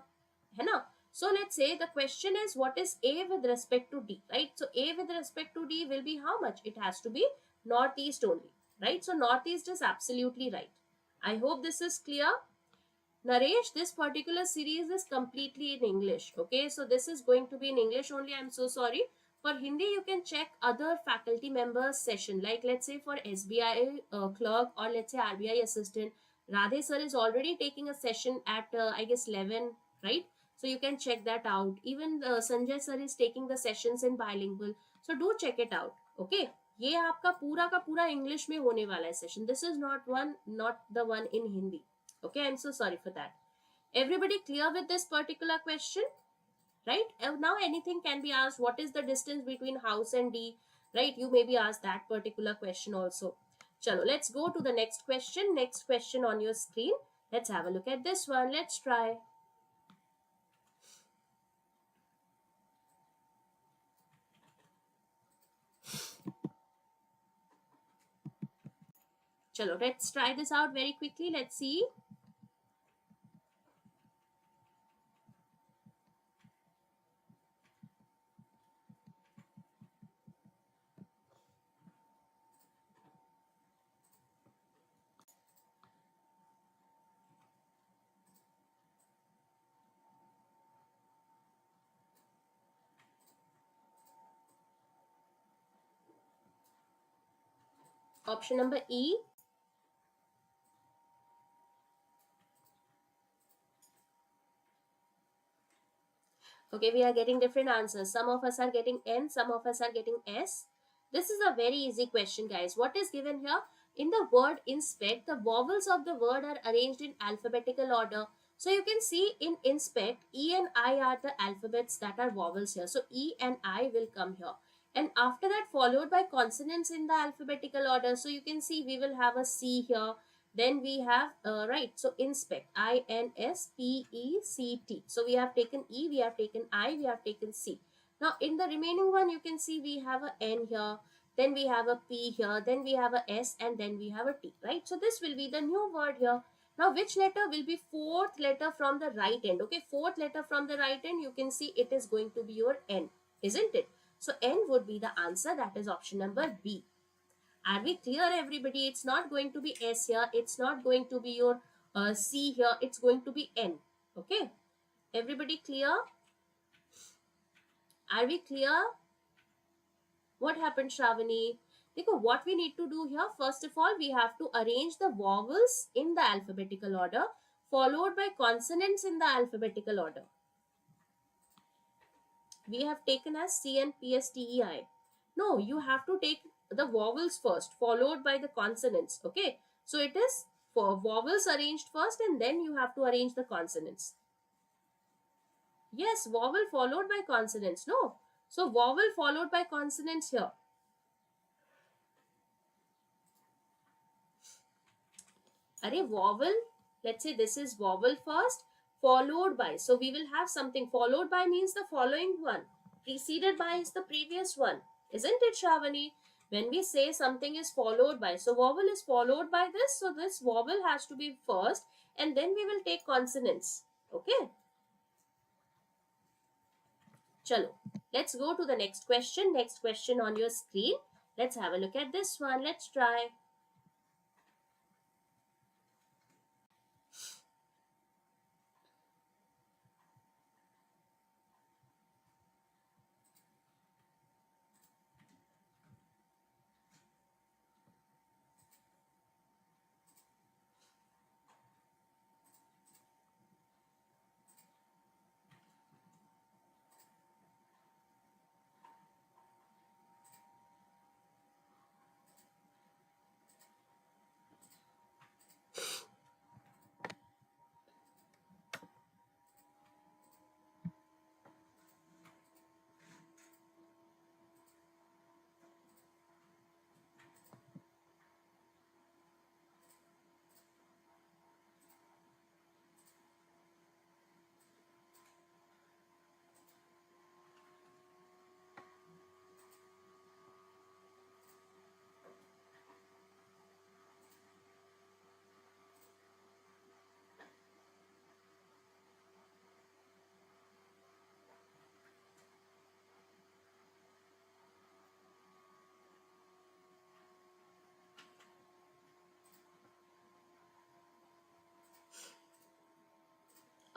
है ना? So let's say the question is, what is A with respect to D, right? So A with respect to D will be how much? It has to be northeast only, right? So northeast is absolutely right. I hope this is clear. Naresh, this particular series is completely in English. Okay, so this is going to be in English only. I'm so sorry. For Hindi, you can check other faculty members' session. Like let's say for SBI clerk, or let's say RBI assistant, Radhe sir is already taking a session at I guess 11, right? So you can check that out. Even Sanjay sir is taking the sessions in bilingual. So do check it out. Okay. ये आपका पूरा का पूरा English में होने वाला है session. This is not the one in Hindi. Okay, I'm so sorry for that. Everybody clear with this particular question? Right? Now anything can be asked. What is the distance between house and D? Right? You may be asked that particular question also. Chalo, let's go to the next question. Next question on your screen. Let's have a look at this one. Let's try. Chalo, let's try this out very quickly. Let's see. Option number E. Okay, we are getting different answers. Some of us are getting N, some of us are getting S. This is a very easy question, guys. What is given here? In the word inspect, the vowels of the word are arranged in alphabetical order. So you can see in inspect, E and I are the alphabets that are vowels here. So E and I will come here. And after that, followed by consonants in the alphabetical order. So you can see we will have a C here. Then we have, right, so inspect, INSPECT. So we have taken E, we have taken I, we have taken C. Now in the remaining one, you can see we have a N here, then we have a P here, then we have a S, and then we have a T, right? So this will be the new word here. Now which letter will be fourth letter from the right end? Okay, fourth letter from the right end, you can see it is going to be your N, isn't it? So N would be the answer. That is option number B. Are we clear, everybody? It's not going to be S here. It's not going to be your C here. It's going to be N. Okay. Everybody clear? Are we clear? What happened, Shravani? Because what we need to do here, first of all, we have to arrange the vowels in the alphabetical order, followed by consonants in the alphabetical order. We have taken as C N P S T E I. No, you have to take the vowels first, followed by the consonants. Okay, so it is for vowels arranged first, and then you have to arrange the consonants. Yes, vowel followed by consonants. No, so vowel followed by consonants here. Array vowel, let's say this is vowel first, followed by. So we will have something. Followed by means the following one. Preceded by is the previous one. Isn't it, Shravani? When we say something is followed by, so vowel is followed by this. So this vowel has to be first, and then we will take consonants. Okay. Chalo. Let's go to the next question. Next question on your screen. Let's have a look at this one. Let's try.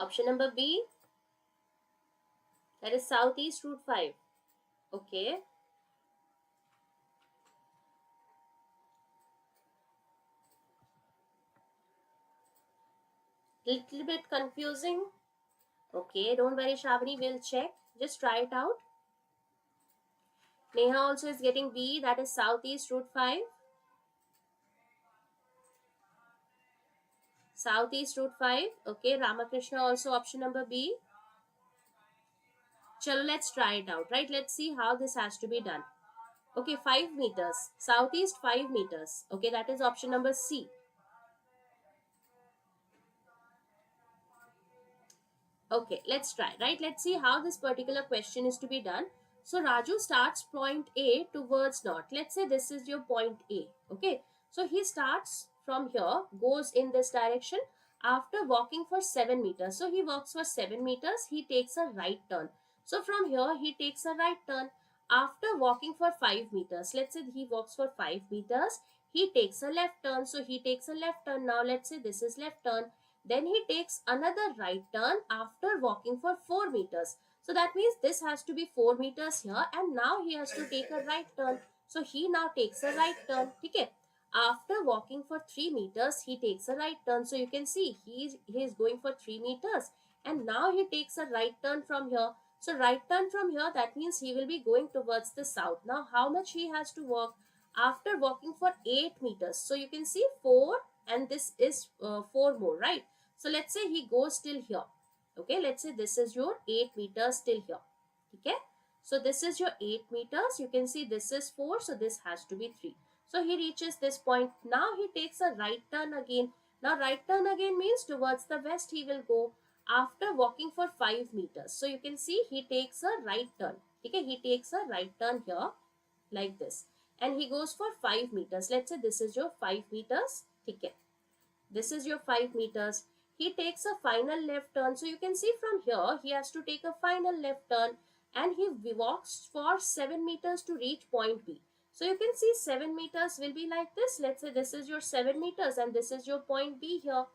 Option number B, that is southeast root 5. Okay. Little bit confusing. Okay, don't worry, Shavani, we'll check. Just try it out. Neha also is getting B, that is southeast root 5. Southeast root 5. Okay, Ramakrishna also option number B. Chalo, let's try it out, right? Let's see how this has to be done. Okay, 5 meters. Southeast 5 meters. Okay, that is option number C. Okay, let's try, right? Let's see how this particular question is to be done. So Raju starts point A towards north. Let's say this is your point A. Okay, so he starts from here, goes in this direction after walking for 7 meters. So he walks for 7 meters, he takes a right turn. So from here, he takes a right turn after walking for 5 meters. Let's say he walks for 5 meters, he takes a left turn. So he takes a left turn. Now let's say this is left turn. Then he takes another right turn after walking for 4 meters. So that means this has to be 4 meters here, and now he has to take a right turn. So he now takes a right turn. Okay. After walking for 3 meters, he takes a right turn. So you can see he is going for 3 meters, and now he takes a right turn from here. So right turn from here, that means he will be going towards the south. Now how much he has to walk? After walking for 8 meters. So you can see 4, and this is 4 more, right? So let's say he goes till here. Okay, let's say this is your 8 meters till here. Okay, so this is your 8 meters. You can see this is 4, so this has to be 3. So he reaches this point. Now he takes a right turn again. Now right turn again means towards the west he will go after walking for 5 meters. So you can see he takes a right turn. Okay, he takes a right turn here like this. And he goes for 5 meters. Let's say this is your 5 meters. Okay. This is your 5 meters. He takes a final left turn. So you can see from here, he has to take a final left turn, and he walks for 7 meters to reach point B. So you can see 7 meters will be like this. Let's say this is your 7 meters and this is your point B here.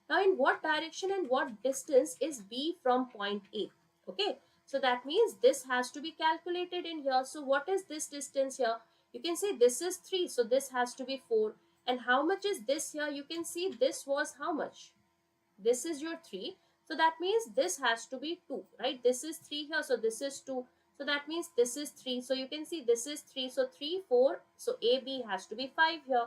Now in what direction and what distance is B from point A? Okay. So that means this has to be calculated in here. So what is this distance here? You can see this is 3. So this has to be 4. And how much is this here? You can see this was how much? This is your 3. So that means this has to be 2, right? This is 3 here. So this is 2. So that means this is 3. So you can see this is 3. So 3, 4. So AB has to be 5 here.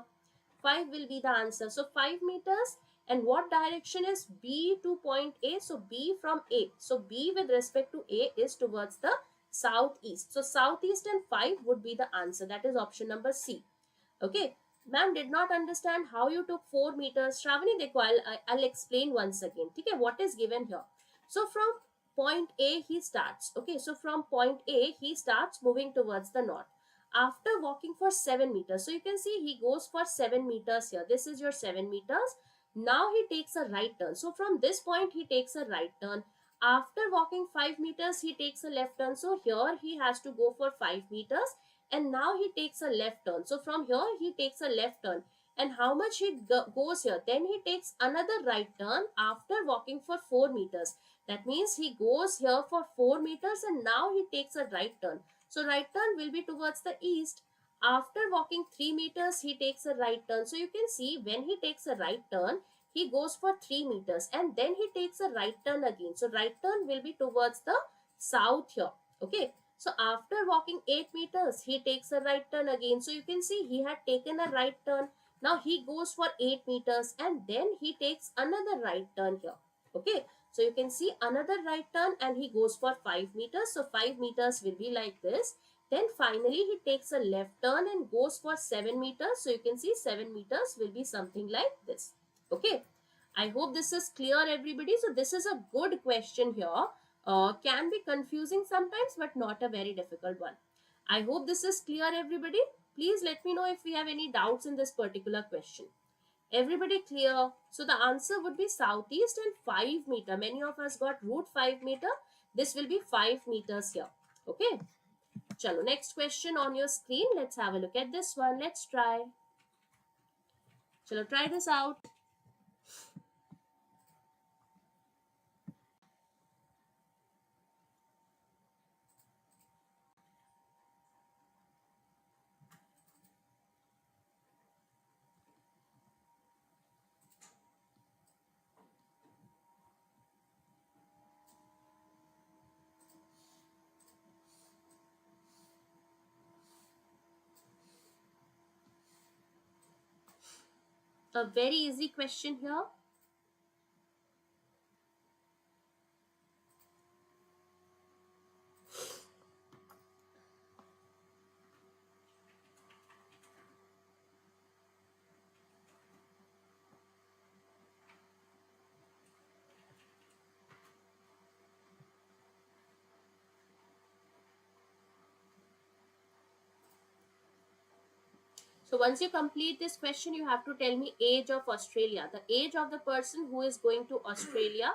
5 will be the answer. So 5 meters. And what direction is B to point A? So B from A. So B with respect to A is towards the southeast. So southeast and 5 would be the answer. That is option number C. Okay. Ma'am did not understand how you took 4 meters. Shravani, dekho, I'll explain once again. Okay, what is given here? So from point A he starts. Okay, so from point A he starts moving towards the north. After walking for 7 meters. So you can see he goes for 7 meters here. This is your 7 meters. Now he takes a right turn. So from this point he takes a right turn. After walking 5 meters he takes a left turn. So here he has to go for 5 meters. And now he takes a left turn. So from here he takes a left turn. And how much he goes here? Then he takes another right turn after walking for 4 meters. That means he goes here for 4 meters and now he takes a right turn. So right turn will be towards the east. After walking 3 meters, he takes a right turn. So you can see when he takes a right turn, he goes for 3 meters and then he takes a right turn again. So right turn will be towards the south here. Okay. So after walking 8 meters, he takes a right turn again. So you can see he had taken a right turn. Now he goes for 8 meters and then he takes another right turn here. Okay. So you can see another right turn and he goes for 5 meters. So 5 meters will be like this. Then finally he takes a left turn and goes for 7 meters. So you can see 7 meters will be something like this. Okay. I hope this is clear, everybody. So this is a good question here. Can be confusing sometimes, but not a very difficult one. I hope this is clear, everybody. Please let me know if we have any doubts in this particular question. Everybody clear? So the answer would be southeast and 5 meter. Many of us got root 5 meter. This will be 5 meters here. Okay. Chalo, next question on your screen. Let's have a look at this one. Let's try. Chalo, try this out. A very easy question here. So once you complete this question, you have to tell me age of Australia. The age of the person who is going to Australia.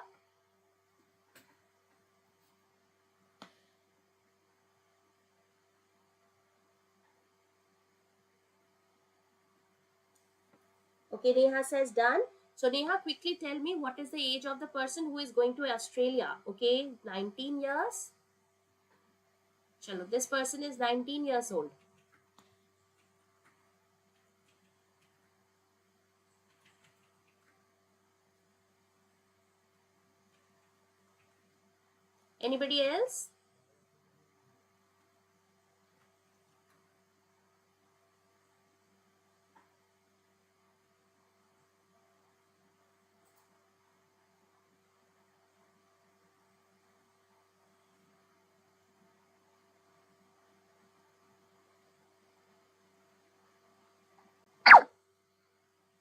Okay, Neha says done. So Neha, quickly tell me what is the age of the person who is going to Australia. Okay, 19 years. Chalo, this person is 19 years old. Anybody else?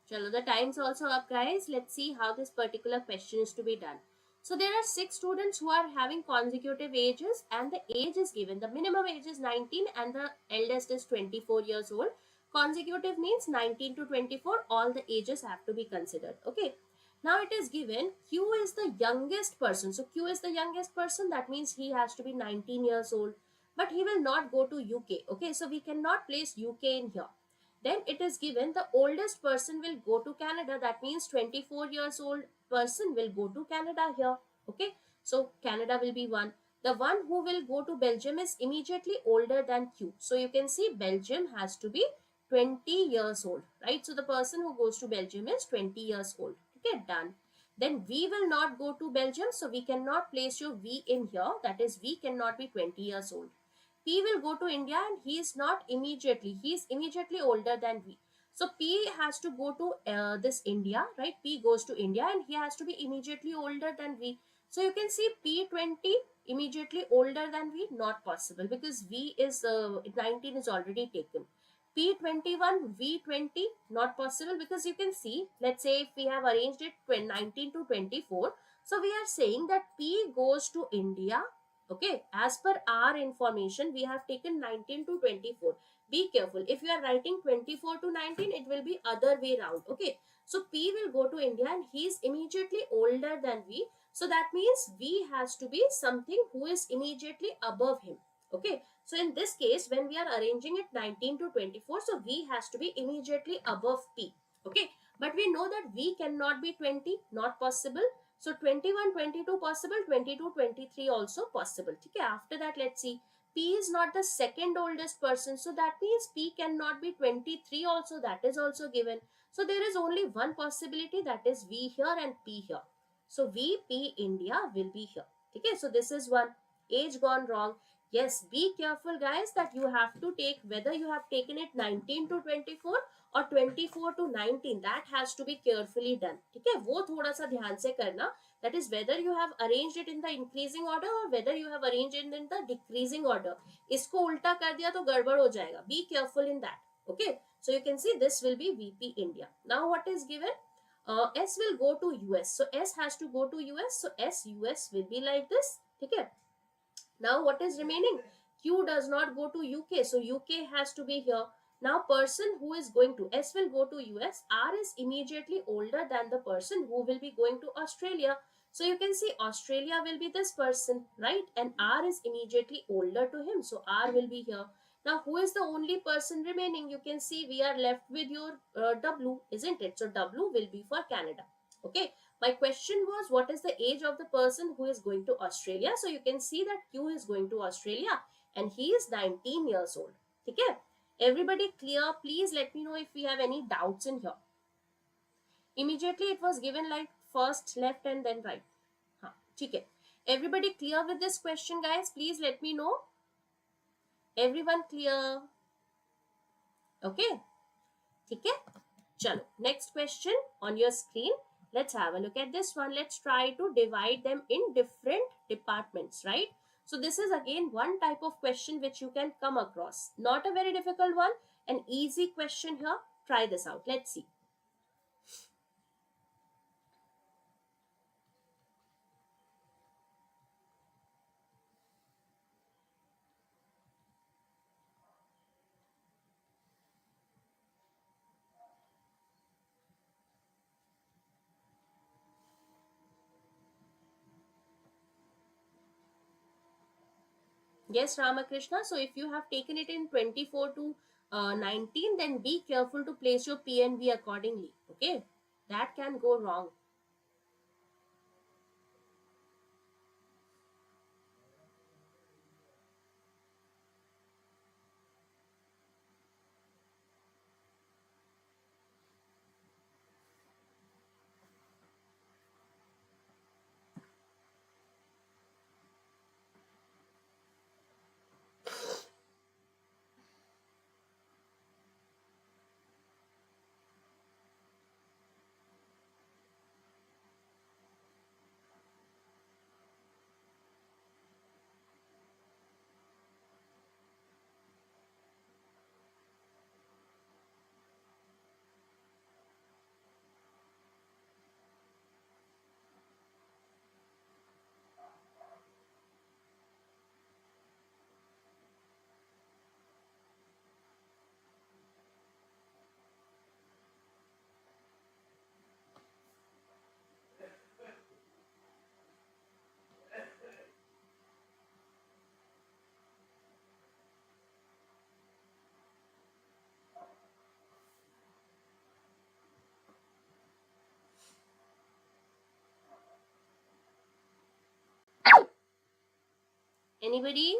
Chalo, the time's also up, guys. Let's see how this particular question is to be done. So there are 6 students who are having consecutive ages, and the age is given. The minimum age is 19 and the eldest is 24 years old. Consecutive means 19 to 24. All the ages have to be considered. Okay. Now it is given Q is the youngest person. So Q is the youngest person. That means he has to be 19 years old. But he will not go to UK. Okay. So we cannot place UK in here. Then it is given the oldest person will go to Canada. That means 24 years old person will go to Canada here. Okay. So Canada will be one. The one who will go to Belgium is immediately older than Q. So you can see Belgium has to be 20 years old, right? So the person who goes to Belgium is 20 years old. Okay, done. Then V will not go to Belgium. So we cannot place your V in here. That is, V cannot be 20 years old. P will go to India and he is not immediately, he is immediately older than V. So P has to go to this India, right? P goes to India and he has to be immediately older than V. So you can see P20 immediately older than V, not possible because V is 19 is already taken. P21, V20, not possible because you can see, let's say if we have arranged it 19 to 24, so we are saying that P goes to India. Okay, as per our information, we have taken 19 to 24. Be careful. If you are writing 24 to 19, it will be other way round. Okay, so P will go to India and he is immediately older than V. So that means V has to be something who is immediately above him. Okay, so in this case, when we are arranging it 19 to 24, so V has to be immediately above P. Okay, but we know that V cannot be 20, not possible. So 21, 22 possible, 22, 23 also possible. Okay, after that, let's see. P is not the second oldest person. So that means P cannot be 23 also. That is also given. So there is only one possibility, that is V here and P here. So V, P, India will be here. Okay, so this is one. Age gone wrong. Yes, be careful guys that you have to take whether you have taken it 19 to 24 और 24 to 19, that has to be carefully done. ठीक है, वो थोड़ा सा ध्यान से करना. That is whether you have arranged it in the increasing order or whether you have arranged it in the decreasing order. इसको उल्टा कर दिया तो गड़बड़ हो जाएगा. Be careful in that. Okay, so you can see this will be VP India. Now what is given? S will go to US. So S has to go to US. So S US will be like this. ठीक है. Now what is remaining? Q does not go to UK. So UK has to be here. Now person who is going to S will go to US. R is immediately older than the person who will be going to Australia. So you can see Australia will be this person, right? And R is immediately older to him. So R will be here. Now who is the only person remaining? You can see we are left with your W, isn't it? So W will be for Canada. Okay. My question was, what is the age of the person who is going to Australia? So you can see that Q is going to Australia and he is 19 years old. Okay? Everybody clear? Please let me know if we have any doubts in here. Immediately it was given like first left and then right. Okay. Everybody clear with this question, guys? Please let me know. Everyone clear? Okay. Okay. Chalo, next question on your screen. Let's have a look at this one. Let's try to divide them in different departments, right? So this is again one type of question which you can come across. Not a very difficult one, an easy question here. Try this out. Let's see. Yes, Ramakrishna. So if you have taken it in 24 to 19, then be careful to place your PNB accordingly. Okay, that can go wrong. Anybody?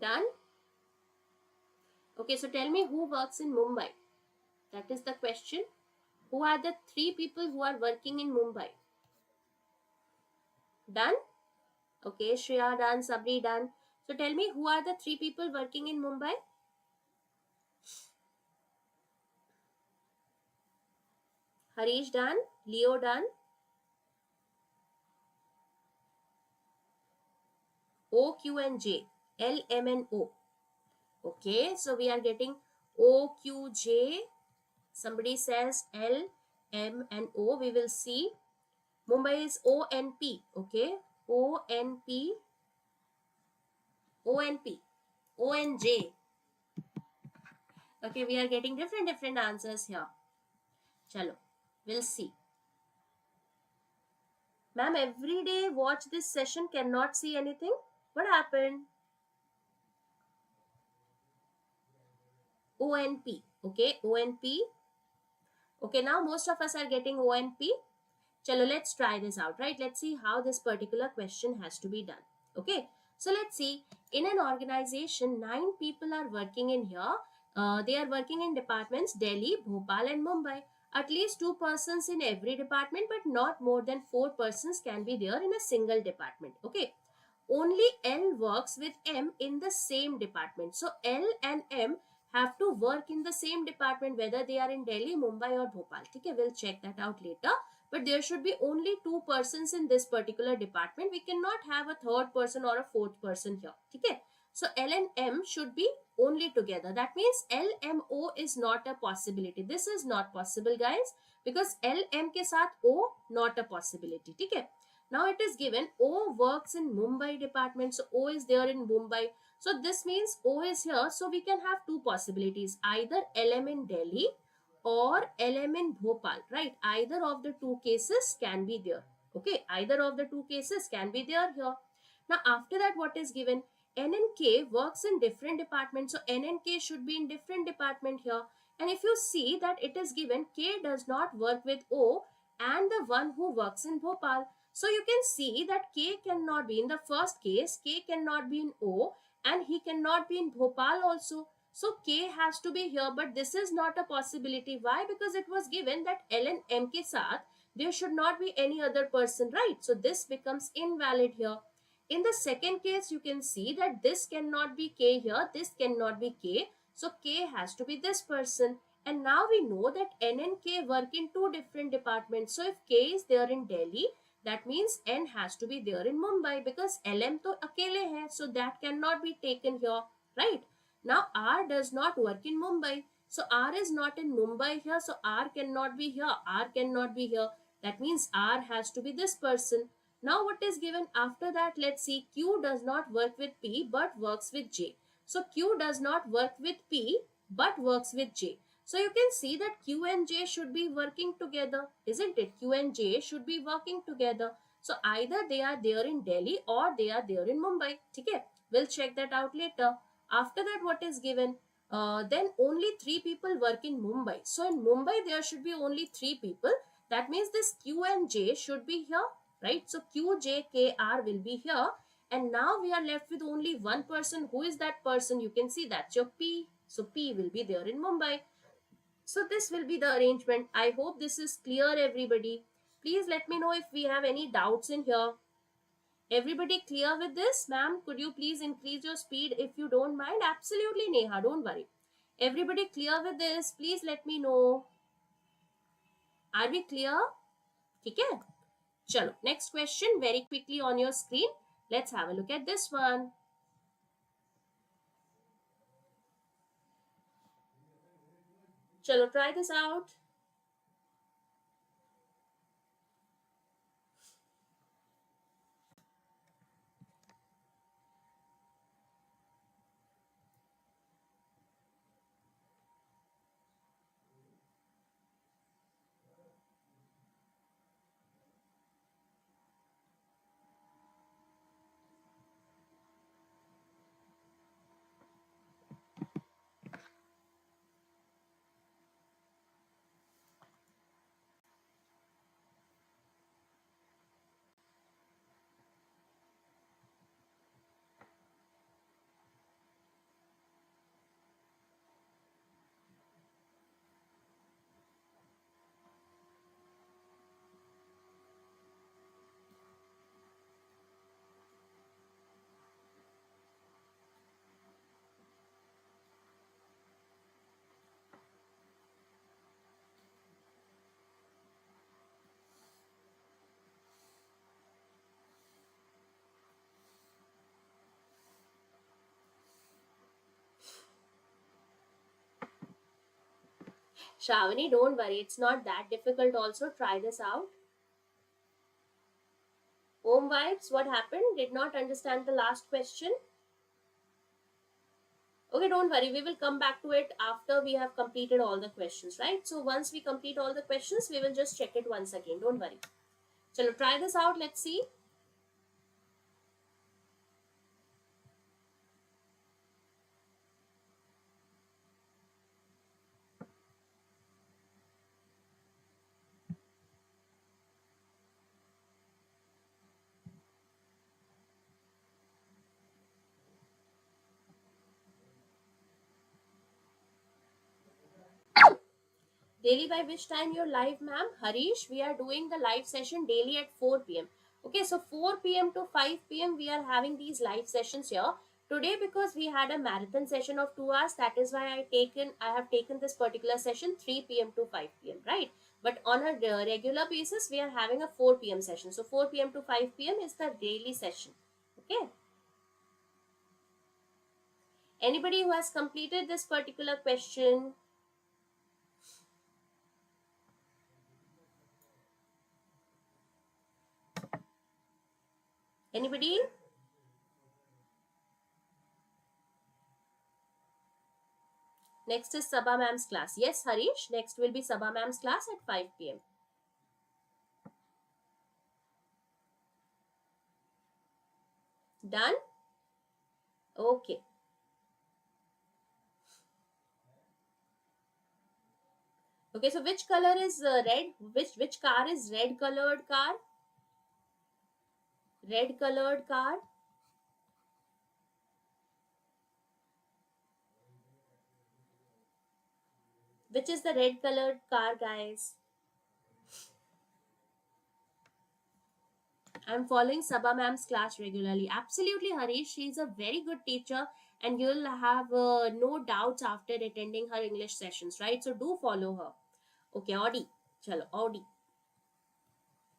Done? Okay, so tell me who works in Mumbai. That is the question. Who are the three people who are working in Mumbai? Done? Okay, Shreya done, Sabri done. So tell me who are the three people working in Mumbai? Harish done, Leo done, O, Q and J, L, M and O. Okay, so we are getting O, Q, J. Somebody says L, M and O. We will see. Mumbai is O N P. Okay, O N P, O N P, O N J. Okay, we are getting different answers here. Chalo, we'll see. Ma'am, every day watch this session, cannot see anything. What happened? ONP. Okay, ONP. Okay, now most of us are getting ONP. Chalo, let's try this out, right? Let's see how this particular question has to be done. Okay, so let's see. In an organization, 9 people are working in here. They are working in departments Delhi, Bhopal, and Mumbai. At least 2 persons in every department, but not more than 4 persons can be there in a single department. Okay, only L works with M in the same department. So L and M have to work in the same department whether they are in Delhi, Mumbai or Bhopal. Okay, we'll check that out later. But there should be only 2 persons in this particular department. We cannot have a third person or a fourth person here. Okay, so L and M should be only together. That means LMO is not a possibility. This is not possible, guys, because LM ke saath O not a possibility. Okay. Now it is given O works in Mumbai department. So O is there in Mumbai. So this means O is here. So we can have 2 possibilities. Either LM in Delhi or LM in Bhopal, right? Either of the 2 cases can be there. Okay, either of the 2 cases can be there here. Now after that, what is given? N and K works in different departments. So N and K should be in different department here. And if you see that it is given K does not work with O and the one who works in Bhopal. So you can see that K cannot be in the first case. K cannot be in O and he cannot be in Bhopal also. So K has to be here, but this is not a possibility. Why? Because it was given that L and M ke saath there should not be any other person, right? So this becomes invalid here. In the second case, you can see that this cannot be K here, this cannot be K. So K has to be this person. And now we know that N and K work in two different departments. So if K is there in Delhi, that means N has to be there in Mumbai, because LM to akele hai. So that cannot be taken here, right? Now R does not work in Mumbai. So R is not in Mumbai here. So R cannot be here. R cannot be here. That means R has to be this person. Now what is given after that? Let's see. Q does not work with P but works with J. So Q does not work with P but works with J. So you can see that Q and J should be working together, isn't it? Q and J should be working together. So either they are there in Delhi or they are there in Mumbai. Okay, we'll check that out later. After that, what is given? Then only three people work in Mumbai. So in Mumbai, there should be only three people. That means this Q and J should be here, right? So Q, J, K, R will be here. And now we are left with only one person. Who is that person? You can see that's your P. So P will be there in Mumbai. So this will be the arrangement. I hope this is clear, everybody. Please let me know if we have any doubts in here. Everybody clear with this? Ma'am, could you please increase your speed if you don't mind? Absolutely, Neha, don't worry. Everybody clear with this? Please let me know. Are we clear? Okay. Chalo, next question very quickly on your screen. Let's have a look at this one. Chalo, try this out. Shavani, don't worry. It's not that difficult also. Try this out. Home vibes, what happened? Did not understand the last question. Okay, don't worry. We will come back to it after we have completed all the questions, right? So once we complete all the questions, we will just check it once again. Don't worry. So try this out. Let's see. Daily by which time you're live, ma'am? Harish, we are doing the live session daily at 4 p.m. Okay, so 4 p.m. to 5 p.m. we are having these live sessions here. Today, because we had a marathon session of 2 hours, that is why I have taken this particular session 3 p.m. to 5 p.m. right? But on a regular basis, we are having a 4 p.m. session. So 4 p.m. to 5 p.m. is the daily session. Okay. Anybody who has completed this particular question? Anybody? Next is Sabha ma'am's class. Yes, Harish. Next will be Sabha ma'am's class at 5 p.m. Done? Okay. Okay, so which color is red? Which car is red colored car? Red colored car. Which is the red colored car, guys? I'm following Sabha ma'am's class regularly. Absolutely, Harish. She's a very good teacher, and you'll have no doubts after attending her English sessions, right? So do follow her. Okay, Audi. Chalo, Audi.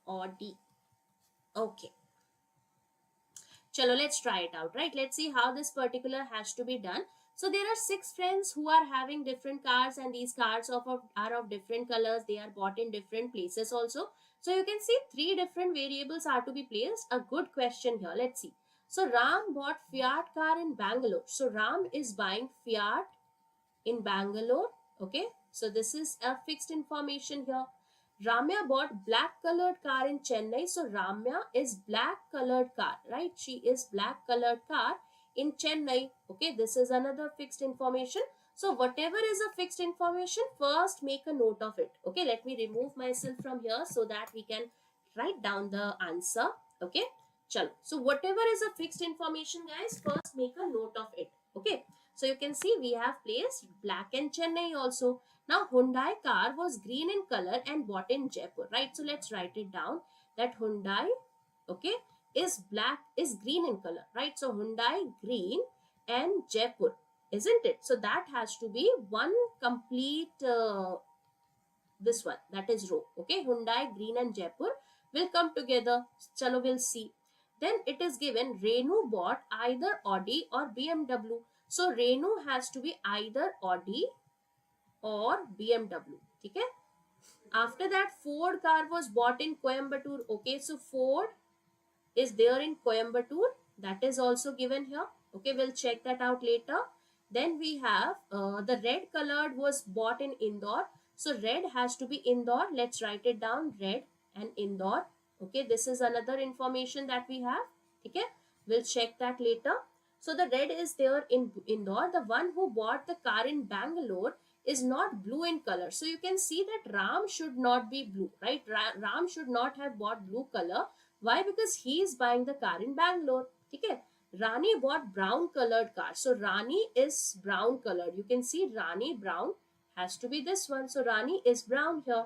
Audi. Okay. Chalo, let's try it out, right? Let's see how this particular has to be done. So there are 6 friends who are having different cars, and these cars are of different colors. They are bought in different places also. So you can see 3 different variables are to be placed. A good question here. Let's see. So Ram bought Fiat car in Bangalore. So Ram is buying Fiat in Bangalore. Okay, so this is a fixed information here. Ramya bought black colored car in Chennai. So Ramya is black colored car, right? She is black colored car in Chennai. Okay, this is another fixed information. So whatever is a fixed information, first make a note of it. Okay, let me remove myself from here so that we can write down the answer. Okay, chalo. So whatever is a fixed information, guys, first make a note of it. Okay, so you can see we have placed black and Chennai also. Now Hyundai car was green in color and bought in Jaipur, right? So let's write it down that Hyundai, okay, is green in color, right? So Hyundai green and Jaipur, isn't it? So that has to be one complete this one, that is row. Okay, Hyundai green and Jaipur will come together. Chalo, we'll see. Then it is given Renu bought either Audi or BMW. So Renu has to be either Audi or BMW. Okay. After that, Ford car was bought in Coimbatore. Okay, so Ford is there in Coimbatore. That is also given here. Okay, we'll check that out later. Then we have the red colored was bought in Indore. So red has to be Indore. Let's write it down. Red and Indore. Okay, this is another information that we have. Okay, we'll check that later. So the red is there in Indore. The one who bought the car in Bangalore is not blue in color. So you can see that Ram should not be blue, right? Ram should not have bought blue color. Why? Because he is buying the car in Bangalore. Okay. Rani bought brown colored car. So Rani is brown colored. You can see Rani brown has to be this one. So Rani is brown here.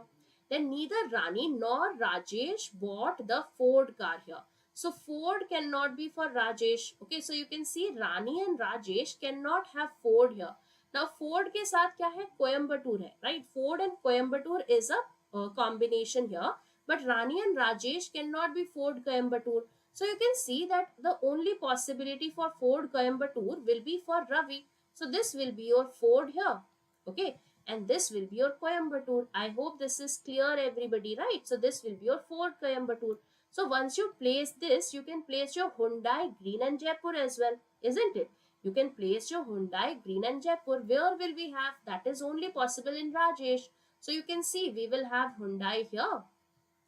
Then neither Rani nor Rajesh bought the Ford car here. So Ford cannot be for Rajesh. Okay, so you can see Rani and Rajesh cannot have Ford here. Now Ford के साथ क्या है? Coimbatore है, right? Ford and Coimbatore is a combination here. But Rani and Rajesh cannot be Ford Coimbatore. So you can see that the only possibility for Ford Coimbatore will be for Ravi. So this will be your Ford here. Okay. And this will be your Coimbatore. I hope this is clear, everybody, right? So this will be your Ford Coimbatore. So once you place this, you can place your Hyundai Green and Jaipur as well, isn't it? You can place your Hyundai Green and Jaipur. Where will we have? That is only possible in Rajesh. So you can see we will have Hyundai here,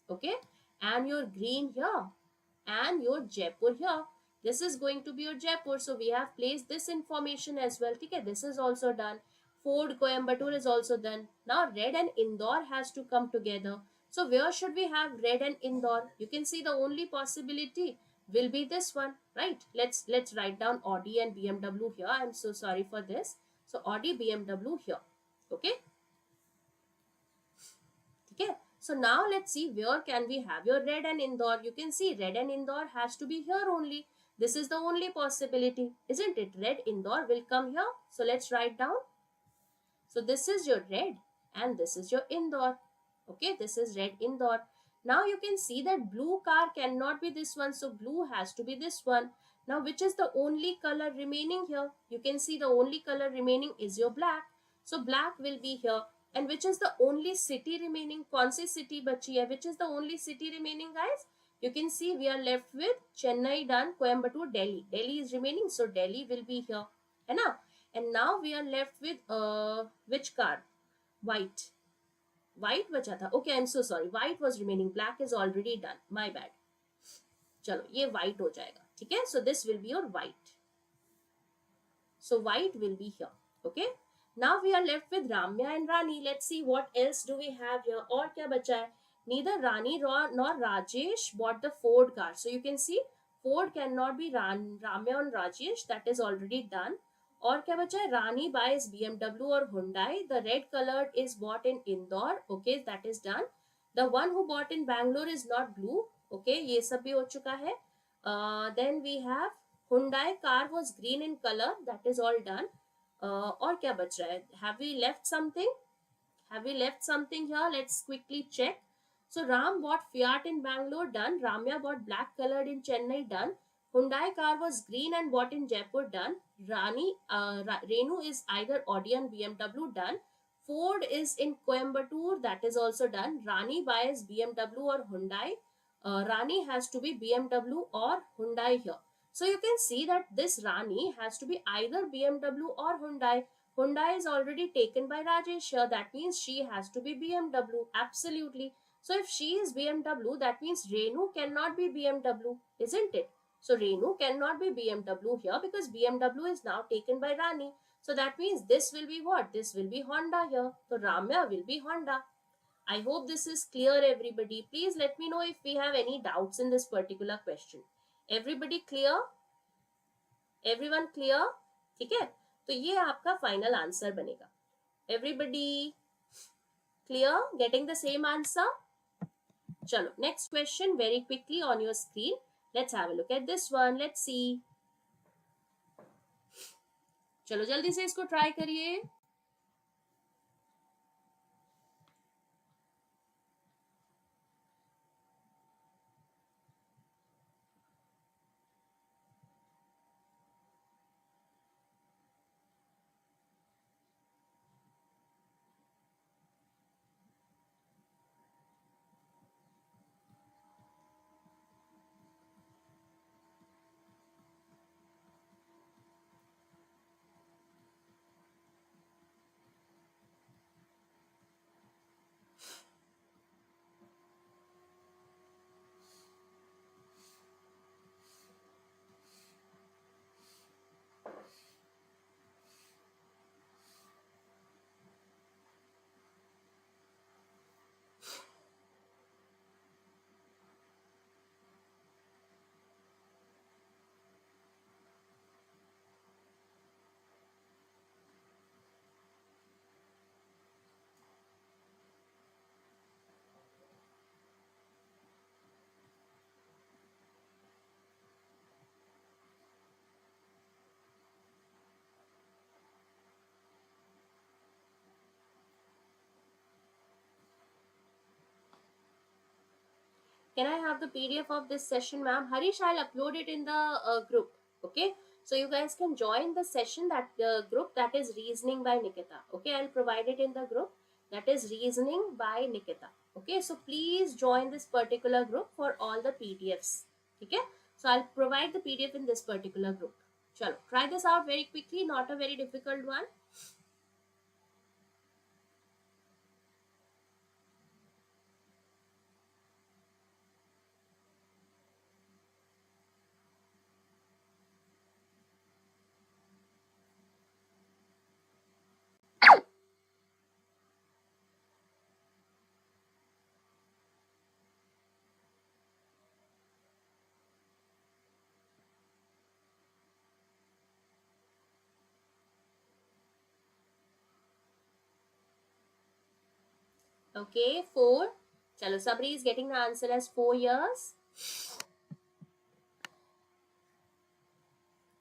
okay, and your green here and your Jaipur here. This is going to be your Jaipur, so we have placed this information as well. Okay, this is also done. Ford Coimbatore is also done. Now red and Indore has to come together. So where should we have red and Indore? You can see the only possibility will be this one, right? Let's write down Audi and BMW here. I'm so sorry for this. So Audi, BMW here. Okay. Okay, so now let's see where can we have your red and Indore. You can see red and Indore has to be here only. This is the only possibility, isn't it? Red Indore will come here. So let's write down. So this is your red and this is your Indore. Okay, this is red Indore. Now you can see that blue car cannot be this one. So blue has to be this one. Now which is the only color remaining here? You can see the only color remaining is your black. So black will be here. And which is the only city remaining? कौन सी city बची है? Which is the only city remaining, guys? You can see we are left with Chennai done, Coimbatore, Delhi. Delhi is remaining, so Delhi will be here. है ना? And now we are left with which car? White. White बचा था. Okay, I'm so sorry. White was remaining. Black is already done. My bad. चलो ये white हो जाएगा. ठीक है? So this will be your white. So white will be here. Okay. Now we are left with Ramya and Rani. Let's see what else do we have here. और क्या बचा है? Neither Rani nor Rajesh bought the Ford car. So you can see Ford cannot be Ramya and Rajesh. That is already done. और क्या बचा है, Rani buys BMW और Hyundai, the red coloured is bought in Indore, okay that is done. The one who bought in Bangalore is not blue, okay ये सब भी हो चुका है. Then we have Hyundai car was green in colour, that is all done. और क्या बच रहा है, have we left something, have we left something here? Let's quickly check. So Ram bought Fiat in Bangalore, done. Ramya bought black colored in Chennai, done. Hyundai car was green and bought in Jaipur, done. Renu is either Audi and BMW, done. Ford is in Coimbatore, that is also done. Rani buys BMW or Hyundai. Rani has to be BMW or Hyundai here. So you can see that this Rani has to be either BMW or Hyundai. Hyundai is already taken by Rajesh here. That means she has to be BMW. Absolutely. So if she is BMW, that means Renu cannot be BMW, isn't it? So Renu cannot be BMW here because BMW is now taken by Rani. So that means this will be what? This will be Honda here. So Ramya will be Honda. I hope this is clear, everybody. Please let me know if we have any doubts in this particular question. Everybody clear? Everyone clear? ठीक है, तो ये आपका final answer बनेगा. Everybody clear, getting the same answer. चलो next question very quickly on your screen. Let's have a look at this one. Let's see. चलो जल्दी से इसको ट्राई करिए. Can I have the PDF of this session, ma'am? Harish, I'll upload it in the group. Okay. So you guys can join the session, that group, that is reasoning by Nikita. Okay. I'll provide it in the group. That is reasoning by Nikita. Okay. So please join this particular group for all the PDFs. Okay. So I'll provide the PDF in this particular group. Chalo, try this out very quickly. Not a very difficult one. Okay, 4. Chalo, Sabri is getting the answer as 4 years.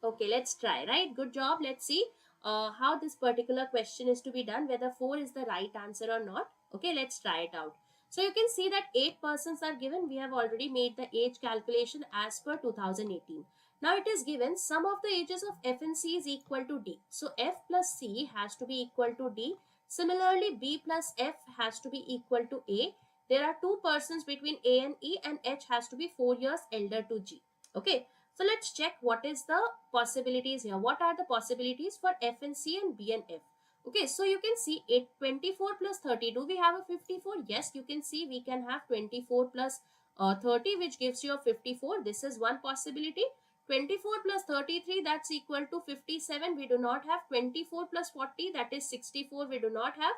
Okay, let's try, right? Good job. Let's see how this particular question is to be done, whether 4 is the right answer or not. Okay, let's try it out. So you can see that 8 persons are given. We have already made the age calculation as per 2018. Now it is given sum of the ages of F and C is equal to D. So F plus C has to be equal to D. Similarly, B plus F has to be equal to A. There are 2 persons between A and E, and H has to be 4 years elder to G. Okay. So let's check what is the possibilities here. What are the possibilities for F and C and B and F? Okay, so you can see 24 plus 30. Do we have a 54? Yes, you can see we can have 24 plus 30, which gives you a 54. This is one possibility. 24 plus 33, that's equal to 57. We do not have. 24 plus 40, that is 64. We do not have.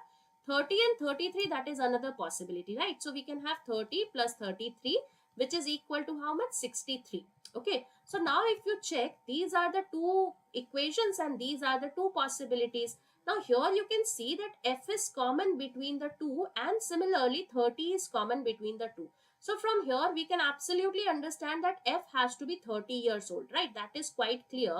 30 and 33, that is another possibility, right? So we can have 30 plus 33, which is equal to how much? 63. Okay, so now if you check, these are the two equations and these are the two possibilities. Now here you can see that f is common between the two, and similarly 30 is common between the two. So from here we can absolutely understand that f has to be 30 years old, right? That is quite clear,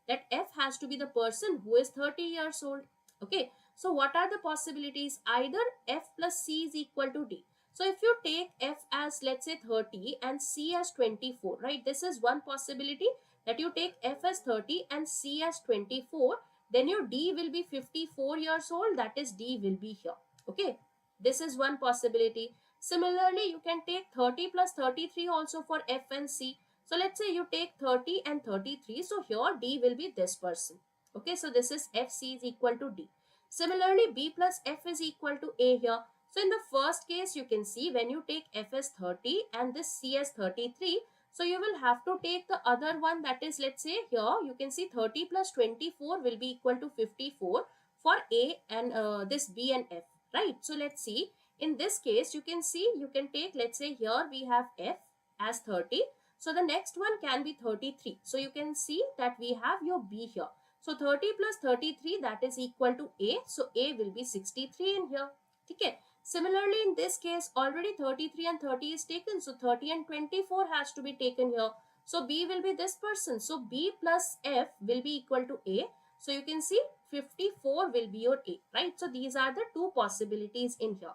that f has to be the person who is 30 years old. Okay, so what are the possibilities? Either f plus c is equal to d. So if you take f as, let's say, 30 and c as 24, right? This is one possibility, that you take f as 30 and c as 24, then your d will be 54 years old, that is d will be here. Okay, this is one possibility. Similarly, you can take 30 plus 33 also for f and c. So let's say you take 30 and 33, so here d will be this person. Okay, so this is fc is equal to d. Similarly, b plus f is equal to a here. So in the first case, you can see when you take f as 30 and this c as 33, so you will have to take the other one, that is, let's say here you can see 30 plus 24 will be equal to 54 for a and this b and f, right? So let's see. In this case, you can see, you can take, let's say here we have f as 30. So the next one can be 33. So you can see that we have your b here. So 30 plus 33, that is equal to a. So a will be 63 in here. Okay. Similarly, in this case, already 33 and 30 is taken. So 30 and 24 has to be taken here. So b will be this person. So b plus f will be equal to a. So you can see 54 will be your a, right? So these are the two possibilities in here.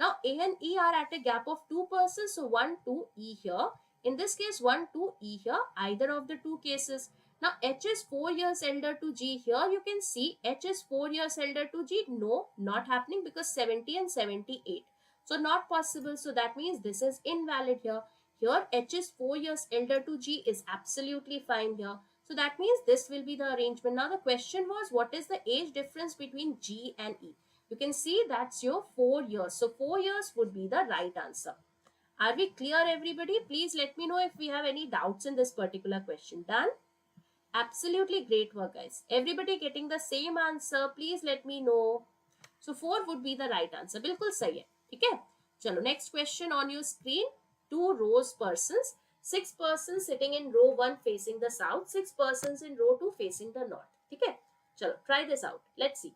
Now A and E are at a gap of 2 persons. So 1, 2, E here. In this case, 1, 2, E here. Either of the two cases. Now H is 4 years elder to G. Here you can see H is 4 years elder to G. No, not happening, because 70 and 78. So not possible. So that means this is invalid here. Here H is 4 years elder to G is absolutely fine here. So that means this will be the arrangement. Now the question was, what is the age difference between G and E? You can see that's your 4 years. So 4 years would be the right answer. Are we clear, everybody? Please let me know if we have any doubts in this particular question. Done? Absolutely great work, guys. Everybody getting the same answer. Please let me know. So 4 would be the right answer. बिल्कुल सही है. ठीक है? चलो, next question on your screen. 2 rows persons. 6 persons sitting in row 1 facing the south. 6 persons in row 2 facing the north. ठीक है? चलो, try this out. Let's see.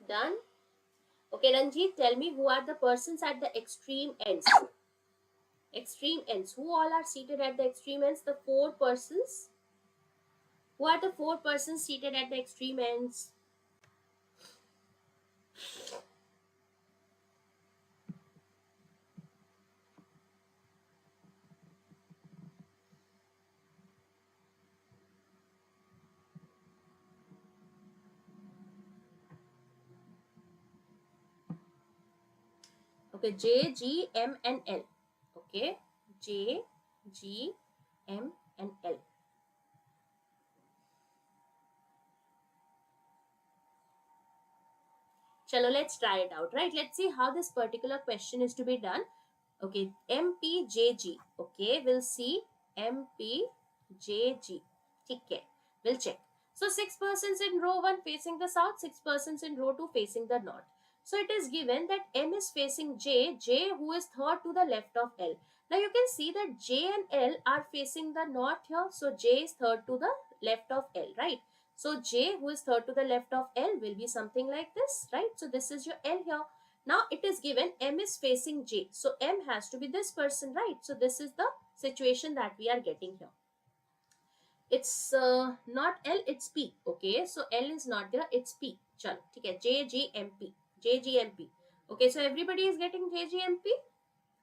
Done? Okay, Ranjit, tell me who are the persons at the extreme ends. Extreme ends. Who all are seated at the extreme ends? The 4 persons. Who are the 4 persons seated at the extreme ends? Okay, J, G, M and L. Okay, J, G, M and L. Chalo, let's try it out, right? Let's see how this particular question is to be done. Okay, MPJG. Okay, we'll see MPJG. Okay, we'll check. So 6 persons in row 1 facing the south, 6 persons in row 2 facing the north. So it is given that M is facing J, J who is third to the left of L. Now you can see that J and L are facing the north here. So J is third to the left of L, right? So J who is third to the left of L will be something like this, right? So this is your L here. Now it is given M is facing J. So M has to be this person, right? So this is the situation that we are getting here. It's not L, it's P. Okay, so L is not there, it's P. Chalo, okay, J, G, M, P. J, G, M, P. Okay, so everybody is getting J, G, M, P.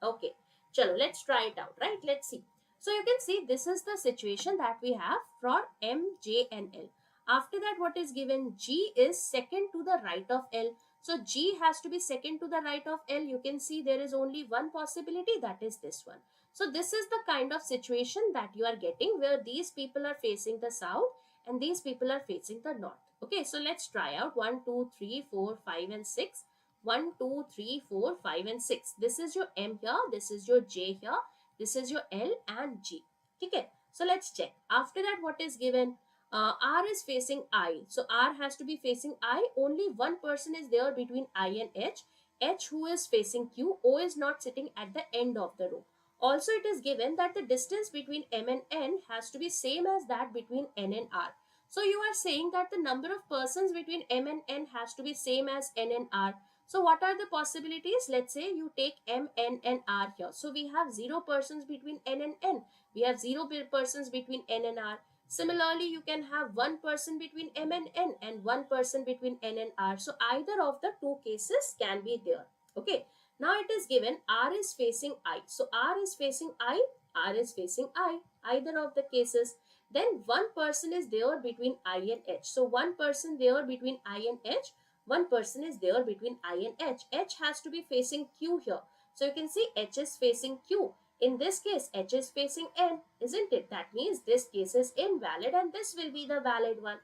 Okay, chalo, let's try it out, right? Let's see. So you can see this is the situation that we have for M, J and L. After that, what is given? G is second to the right of L. So G has to be second to the right of L. You can see there is only one possibility, that is this one. So this is the kind of situation that you are getting where these people are facing the south and these people are facing the north. Okay, so let's try out 1, 2, 3, 4, 5 and 6. 1, 2, 3, 4, 5 and 6. This is your M here, this is your J here, this is your L and G. Okay, so let's check. After that, what is given? R is facing I. So R has to be facing I. Only one person is there between I and H. H who is facing Q. O is not sitting at the end of the row. Also, it is given that the distance between M and N has to be same as that between N and R. So you are saying that the number of persons between M and N has to be same as N and R. So what are the possibilities? Let's say you take M, N and R here. So we have 0 persons between N and N. We have 0 persons between N and R. Similarly, you can have 1 person between M and 1 person between N and R. So either of the two cases can be there. Okay. Now it is given R is facing I. So R is facing I, R is facing I. Either of the cases. Then 1 person is there between I and H. So 1 person there between I and H. 1 person is there between I and H. H has to be facing Q here. So you can see H is facing Q. In this case, H is facing N, isn't it? That means this case is invalid and this will be the valid one.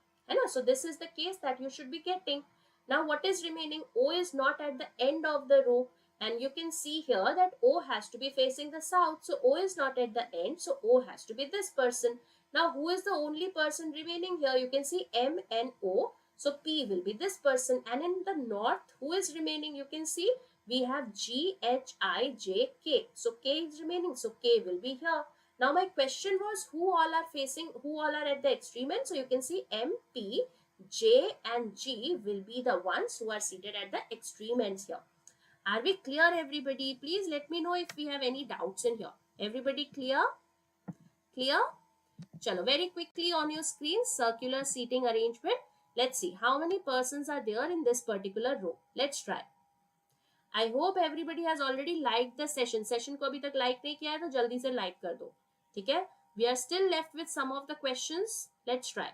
So this is the case that you should be getting. Now what is remaining? O is not at the end of the row. And you can see here that O has to be facing the south. So O is not at the end. So O has to be this person. Now who is the only person remaining here? You can see M and O. So P will be this person. And in the north, who is remaining? You can see we have G, H, I, J, K. So K is remaining. So K will be here. Now my question was who all are at the extreme end. So you can see M, P, J and G will be the ones who are seated at the extreme ends here. Are we clear, everybody? Please let me know if we have any doubts in here. Everybody clear? Clear? Chalo, very quickly on your screen, circular seating arrangement. Let's see how many persons are there in this particular row. Let's try. I hope everybody has already liked the session. Session को अभी तक like नहीं किया है तो जल्दी से like कर दो. ठीक है? We are still left with some of the questions. Let's try.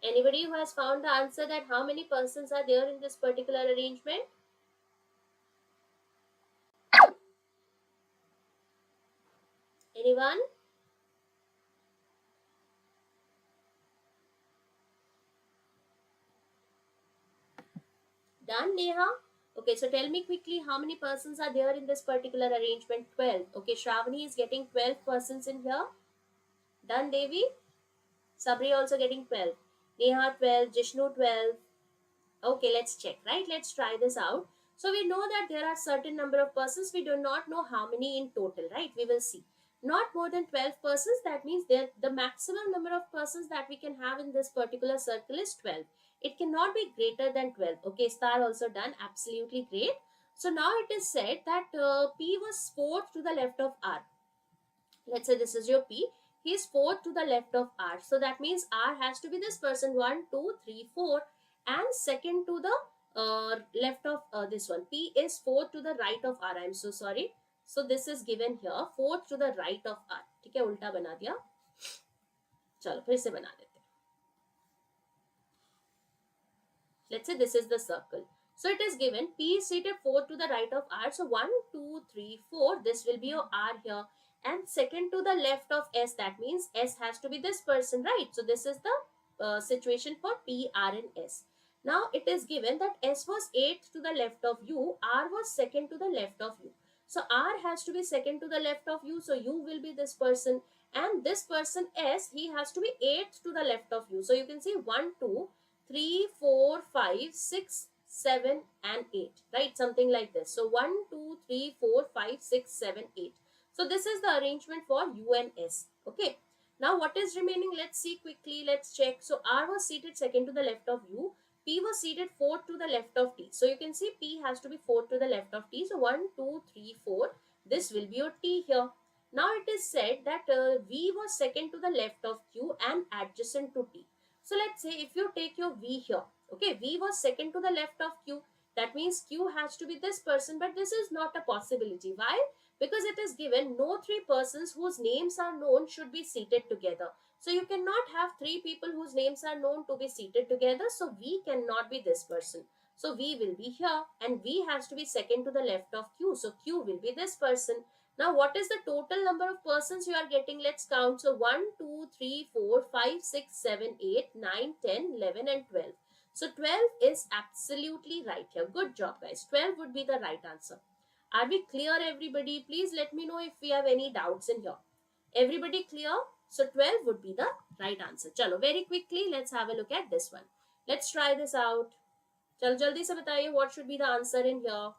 Anybody who has found the answer that how many persons are there in this particular arrangement? Anyone? Done, Neha? Okay, so tell me quickly how many persons are there in this particular arrangement? 12. Okay, Shravani is getting 12 persons in here. Done, Devi? Sabri also getting 12. Neha 12, Jishnu 12. Okay, let's check, right? Let's try this out. So we know that there are certain number of persons. We do not know how many in total, right? We will see. Not more than 12 persons. That means there the maximum number of persons that we can have in this particular circle is 12. It cannot be greater than 12. Okay, star also done. Absolutely great. So now it is said that P was fourth to the left of R. Let's say this is your P. He is fourth to the left of R. So that means R has to be this person 1, 2, 3, 4, and second to the left of this one. P is fourth to the right of R. I'm so sorry. So this is given here fourth to the right of R. ठीक है उल्टा बना दिया चलो फिर से बना देते हैं let's say this is the circle. So it is given P is seated 4 to the right of R. So 1, 2, 3, 4. This will be your R here. And second to the left of S. That means S has to be this person, right? So this is the situation for P, R and S. Now it is given that S was 8th to the left of U. R was second to the left of U. So R has to be second to the left of U. So U will be this person. And this person S, he has to be 8th to the left of U. So you can see 1, 2, 3, 4, 5, 6, 7 and 8, right? Something like this. So 1, 2, 3, 4, 5, 6, 7, 8. So this is the arrangement for U and S. Okay. Now what is remaining? Let's see quickly. Let's check. So R was seated second to the left of U. P was seated fourth to the left of T. So you can see P has to be fourth to the left of T. So 1, 2, 3, 4. This will be your T here. Now it is said that V was second to the left of Q and adjacent to T. So let's say if you take your V here, okay, V was second to the left of Q. That means Q has to be this person, but this is not a possibility. Why? Because it is given no three persons whose names are known should be seated together. So you cannot have three people whose names are known to be seated together. So V cannot be this person. So V will be here and V has to be second to the left of Q. So Q will be this person. Now, what is the total number of persons you are getting? Let's count. So, 1, 2, 3, 4, 5, 6, 7, 8, 9, 10, 11 and 12. So, 12 is absolutely right here. Good job, guys. 12 would be the right answer. Are we clear, everybody? Please let me know if we have any doubts in here. Everybody clear? So, 12 would be the right answer. Chalo, very quickly, let's have a look at this one. Let's try this out. Chalo, jaldi se bataiye what should be the answer in here.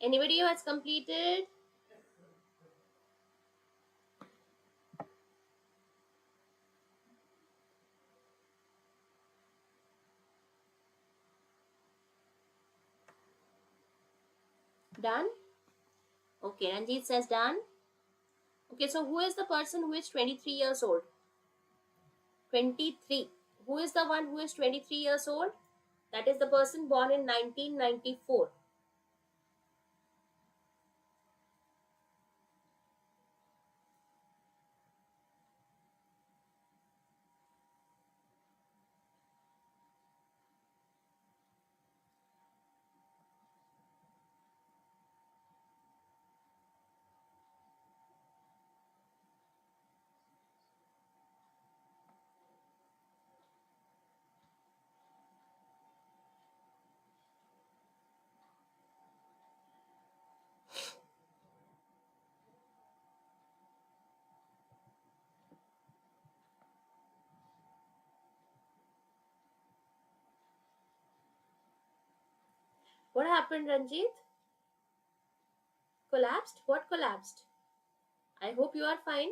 Anybody who has completed? Done? Okay, Ranjit says done. Okay, so who is the person who is 23 years old? 23. Who is the one who is 23 years old? That is the person born in 1994. What happened, Ranjit? Collapsed? What collapsed? I hope you are fine.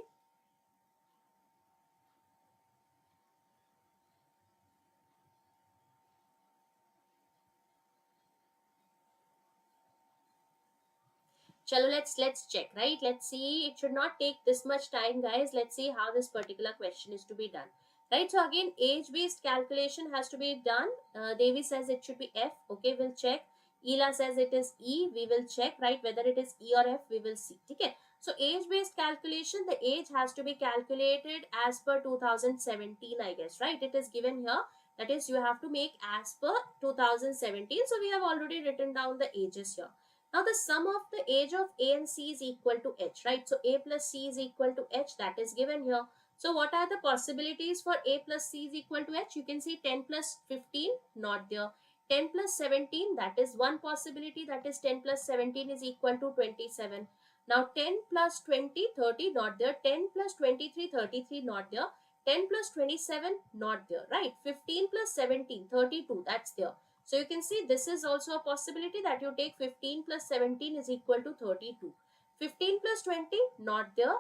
Chalo, let's check, right? Let's see. It should not take this much time, guys. Let's see how this particular question is to be done. Right, so again, age-based calculation has to be done. Devi says it should be F. Okay, we'll check. Ela says it is E. We will check, right? Whether it is E or F, we will see. Okay. So age-based calculation, the age has to be calculated as per 2017, I guess, right? It is given here. That is, you have to make as per 2017. So we have already written down the ages here. Now the sum of the age of A and C is equal to H, right? So A plus C is equal to H, that is given here. So what are the possibilities for A plus C is equal to H? You can see 10 plus 15, not there. 10 plus 17, that is one possibility, that is 10 plus 17 is equal to 27. Now 10 plus 20, 30, not there. 10 plus 23, 33, not there. 10 plus 27, not there, right? 15 plus 17, 32, that's there. So you can see this is also a possibility that you take 15 plus 17 is equal to 32. 15 plus 20, not there.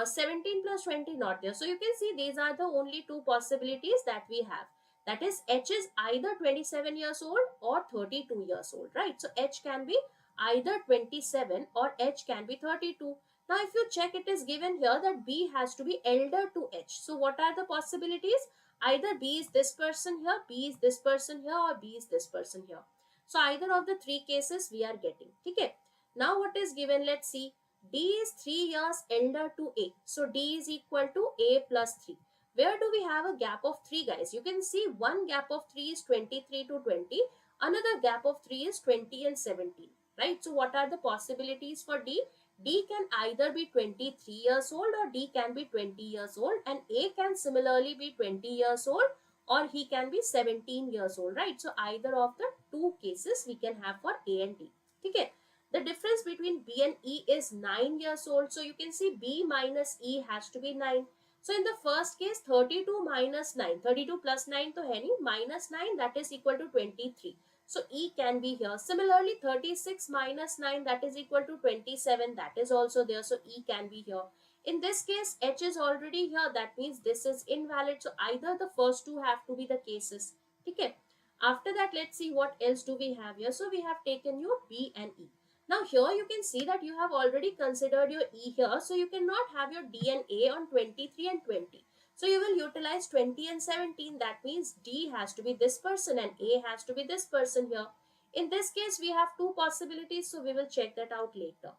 17 plus 20, not there. So you can see these are the only two possibilities that we have. That is, H is either 27 years old or 32 years old, right? So H can be either 27 or H can be 32. Now if you check, it is given here that B has to be elder to H. So what are the possibilities? Either B is this person here, B is this person here, or B is this person here. So either of the three cases we are getting. Okay. Now what is given? Let's see. D is 3 years elder to A. So D is equal to A plus 3. Where do we have a gap of 3, guys? You can see one gap of 3 is 23 to 20. Another gap of 3 is 20 and 17. Right? So what are the possibilities for D? D can either be 23 years old or D can be 20 years old, and A can similarly be 20 years old or he can be 17 years old, right? So either of the two cases we can have for A and D. Okay. The difference between B and E is 9 years old. So you can see B minus E has to be 9. So in the first case, 32 minus 9, 32 plus 9 to any minus 9, that is equal to 23. So E can be here. Similarly, 36 minus 9, that is equal to 27. That is also there. So E can be here. In this case, H is already here. That means this is invalid. So either the first two have to be the cases. Okay. After that, let's see what else do we have here. So we have taken your B and E. Now here you can see that you have already considered your E here. So you cannot have your D and A on 23 and 20. So you will utilize 20 and 17. That means D has to be this person and A has to be this person here. In this case, we have two possibilities. So we will check that out later.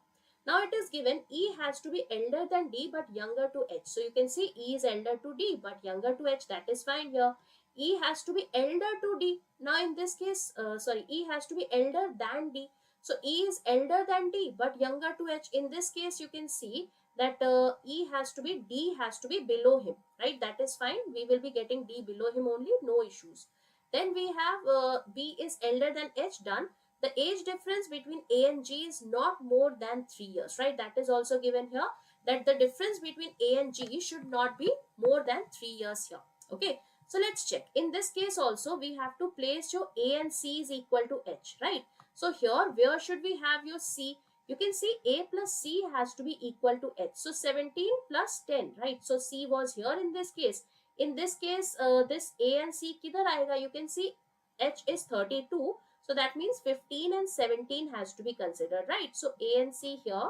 Now it is given E has to be elder than D but younger to H. So you can see E is elder to D but younger to H. That is fine here. E has to be elder to D. Now in this case, E has to be elder than D. So E is elder than D but younger to H. In this case, you can see that D has to be below him, right? That is fine. We will be getting D below him only, no issues. Then we have B is elder than H, done. The age difference between A and G is not more than 3 years, right? That is also given here, that the difference between A and G should not be more than 3 years here. Okay. So let's check. In this case also, we have to place your A and C is equal to H, right? So here, where should we have your C? You can see A plus C has to be equal to H. So 17 plus 10, right? So C was here in this case. In this case, this A and C kidhar aayega? You can see H is 32. So that means 15 and 17 has to be considered, right? So A and C here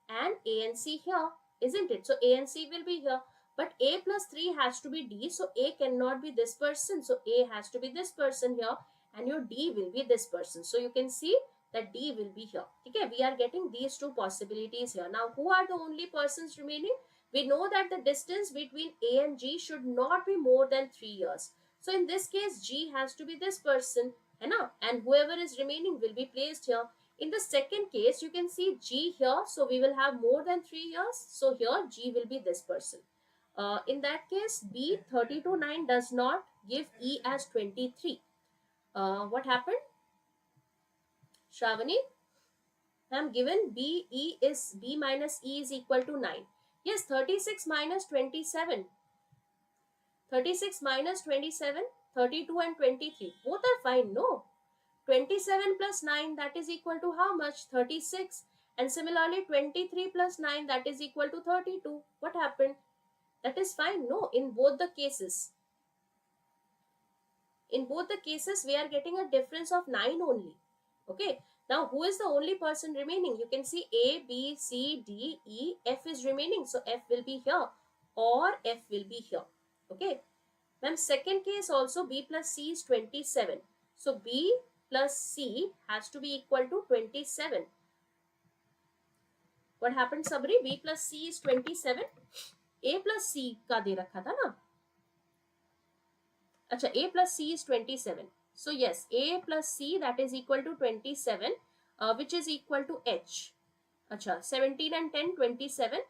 and A and C here, isn't it? So A and C will be here. But A plus 3 has to be D. So A cannot be this person. So A has to be this person here. And your D will be this person. So you can see that D will be here. Okay, we are getting these two possibilities here. Now, who are the only persons remaining? We know that the distance between A and G should not be more than 3 years. So in this case, G has to be this person, and whoever is remaining will be placed here. In the second case, you can see G here. So we will have more than 3 years. So here G will be this person. In that case, B 32 9 does not give E as 23. What happened? Shravani? I am given B minus E is equal to 9. Yes, 36 minus 27. 36 minus 27, 32 and 23. Both are fine, no? 27 plus 9, that is equal to how much? 36. And similarly, 23 plus 9, that is equal to 32. What happened? That is fine, no? In both the cases. In both the cases, we are getting a difference of 9 only. Okay. Now, who is the only person remaining? You can see A, B, C, D, E, F is remaining. So, F will be here or F will be here. Okay. Ma'am, second case also B plus C is 27. So, B plus C has to be equal to 27. What happened, Sabri? B plus C is 27. A plus C का दे रखा था ना? अच्छा, A plus C is 27. So yes, A plus C, that is equal to 27, which is equal to H. Acha, 17 and 10, 27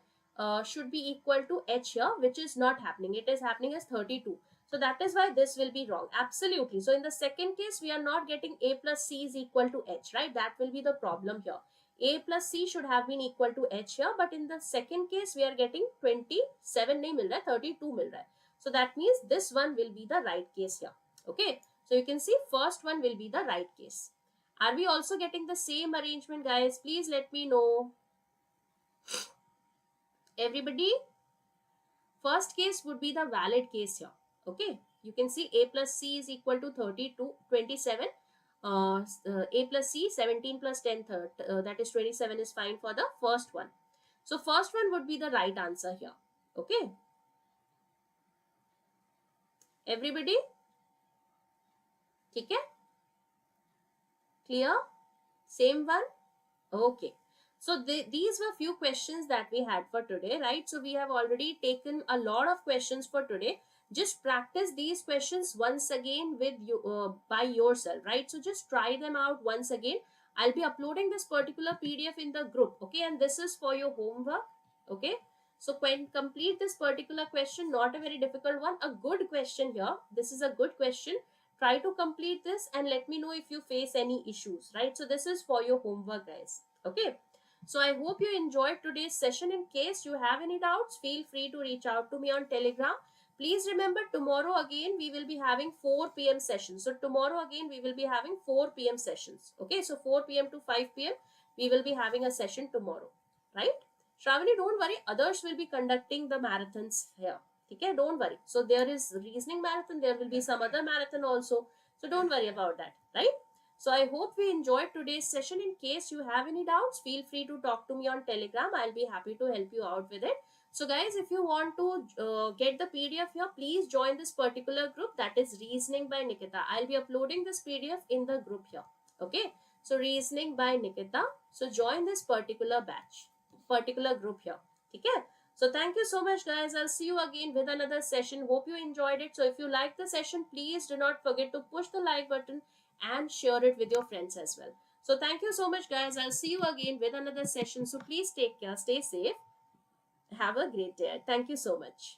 should be equal to H here, which is not happening. It is happening as 32. So that is why this will be wrong. Absolutely. So in the second case, we are not getting A plus C is equal to H, right? That will be the problem here. A plus C should have been equal to H here, but in the second case, we are getting 27 nahi mil raha hai, 32 mil raha hai. So that means this one will be the right case here. Okay. So you can see first one will be the right case. Are we also getting the same arrangement, guys? Please let me know. Everybody, first case would be the valid case here. Okay. You can see A plus C is equal to 32, 27. A plus C, 17 plus 10, that is 27 is fine for the first one. So first one would be the right answer here. Okay. Everybody? Okay. Clear? Same one? Okay. So these were few questions that we had for today, right? So we have already taken a lot of questions for today. Just practice these questions once again with you by yourself, right? So just try them out once again. I'll be uploading this particular PDF in the group, okay? And this is for your homework, okay? So when complete this particular question, not a very difficult one, a good question here. This is a good question. Try to complete this and let me know if you face any issues, right? So this is for your homework, guys, okay? So I hope you enjoyed today's session. In case you have any doubts, feel free to reach out to me on Telegram. Please remember, tomorrow again we will be having 4 p.m. sessions. So tomorrow again we will be having 4 p.m. sessions. Okay, so 4 p.m. to 5 p.m. we will be having a session tomorrow, right? Shravani, don't worry. Others will be conducting the marathons here. Okay, don't worry. So there is reasoning marathon. There will be some other marathon also. So don't worry about that, right? So I hope we enjoyed today's session. In case you have any doubts, feel free to talk to me on Telegram. I'll be happy to help you out with it. So guys, if you want to get the PDF here, please join this particular group, that is Reasoning by Nikita. I'll be uploading this PDF in the group here. Okay. So Reasoning by Nikita. So join this particular group here. Okay. So thank you so much, guys. I'll see you again with another session. Hope you enjoyed it. So if you like the session, please do not forget to push the like button and share it with your friends as well. So thank you so much, guys. I'll see you again with another session. So please take care, stay safe, have a great day. Thank you so much.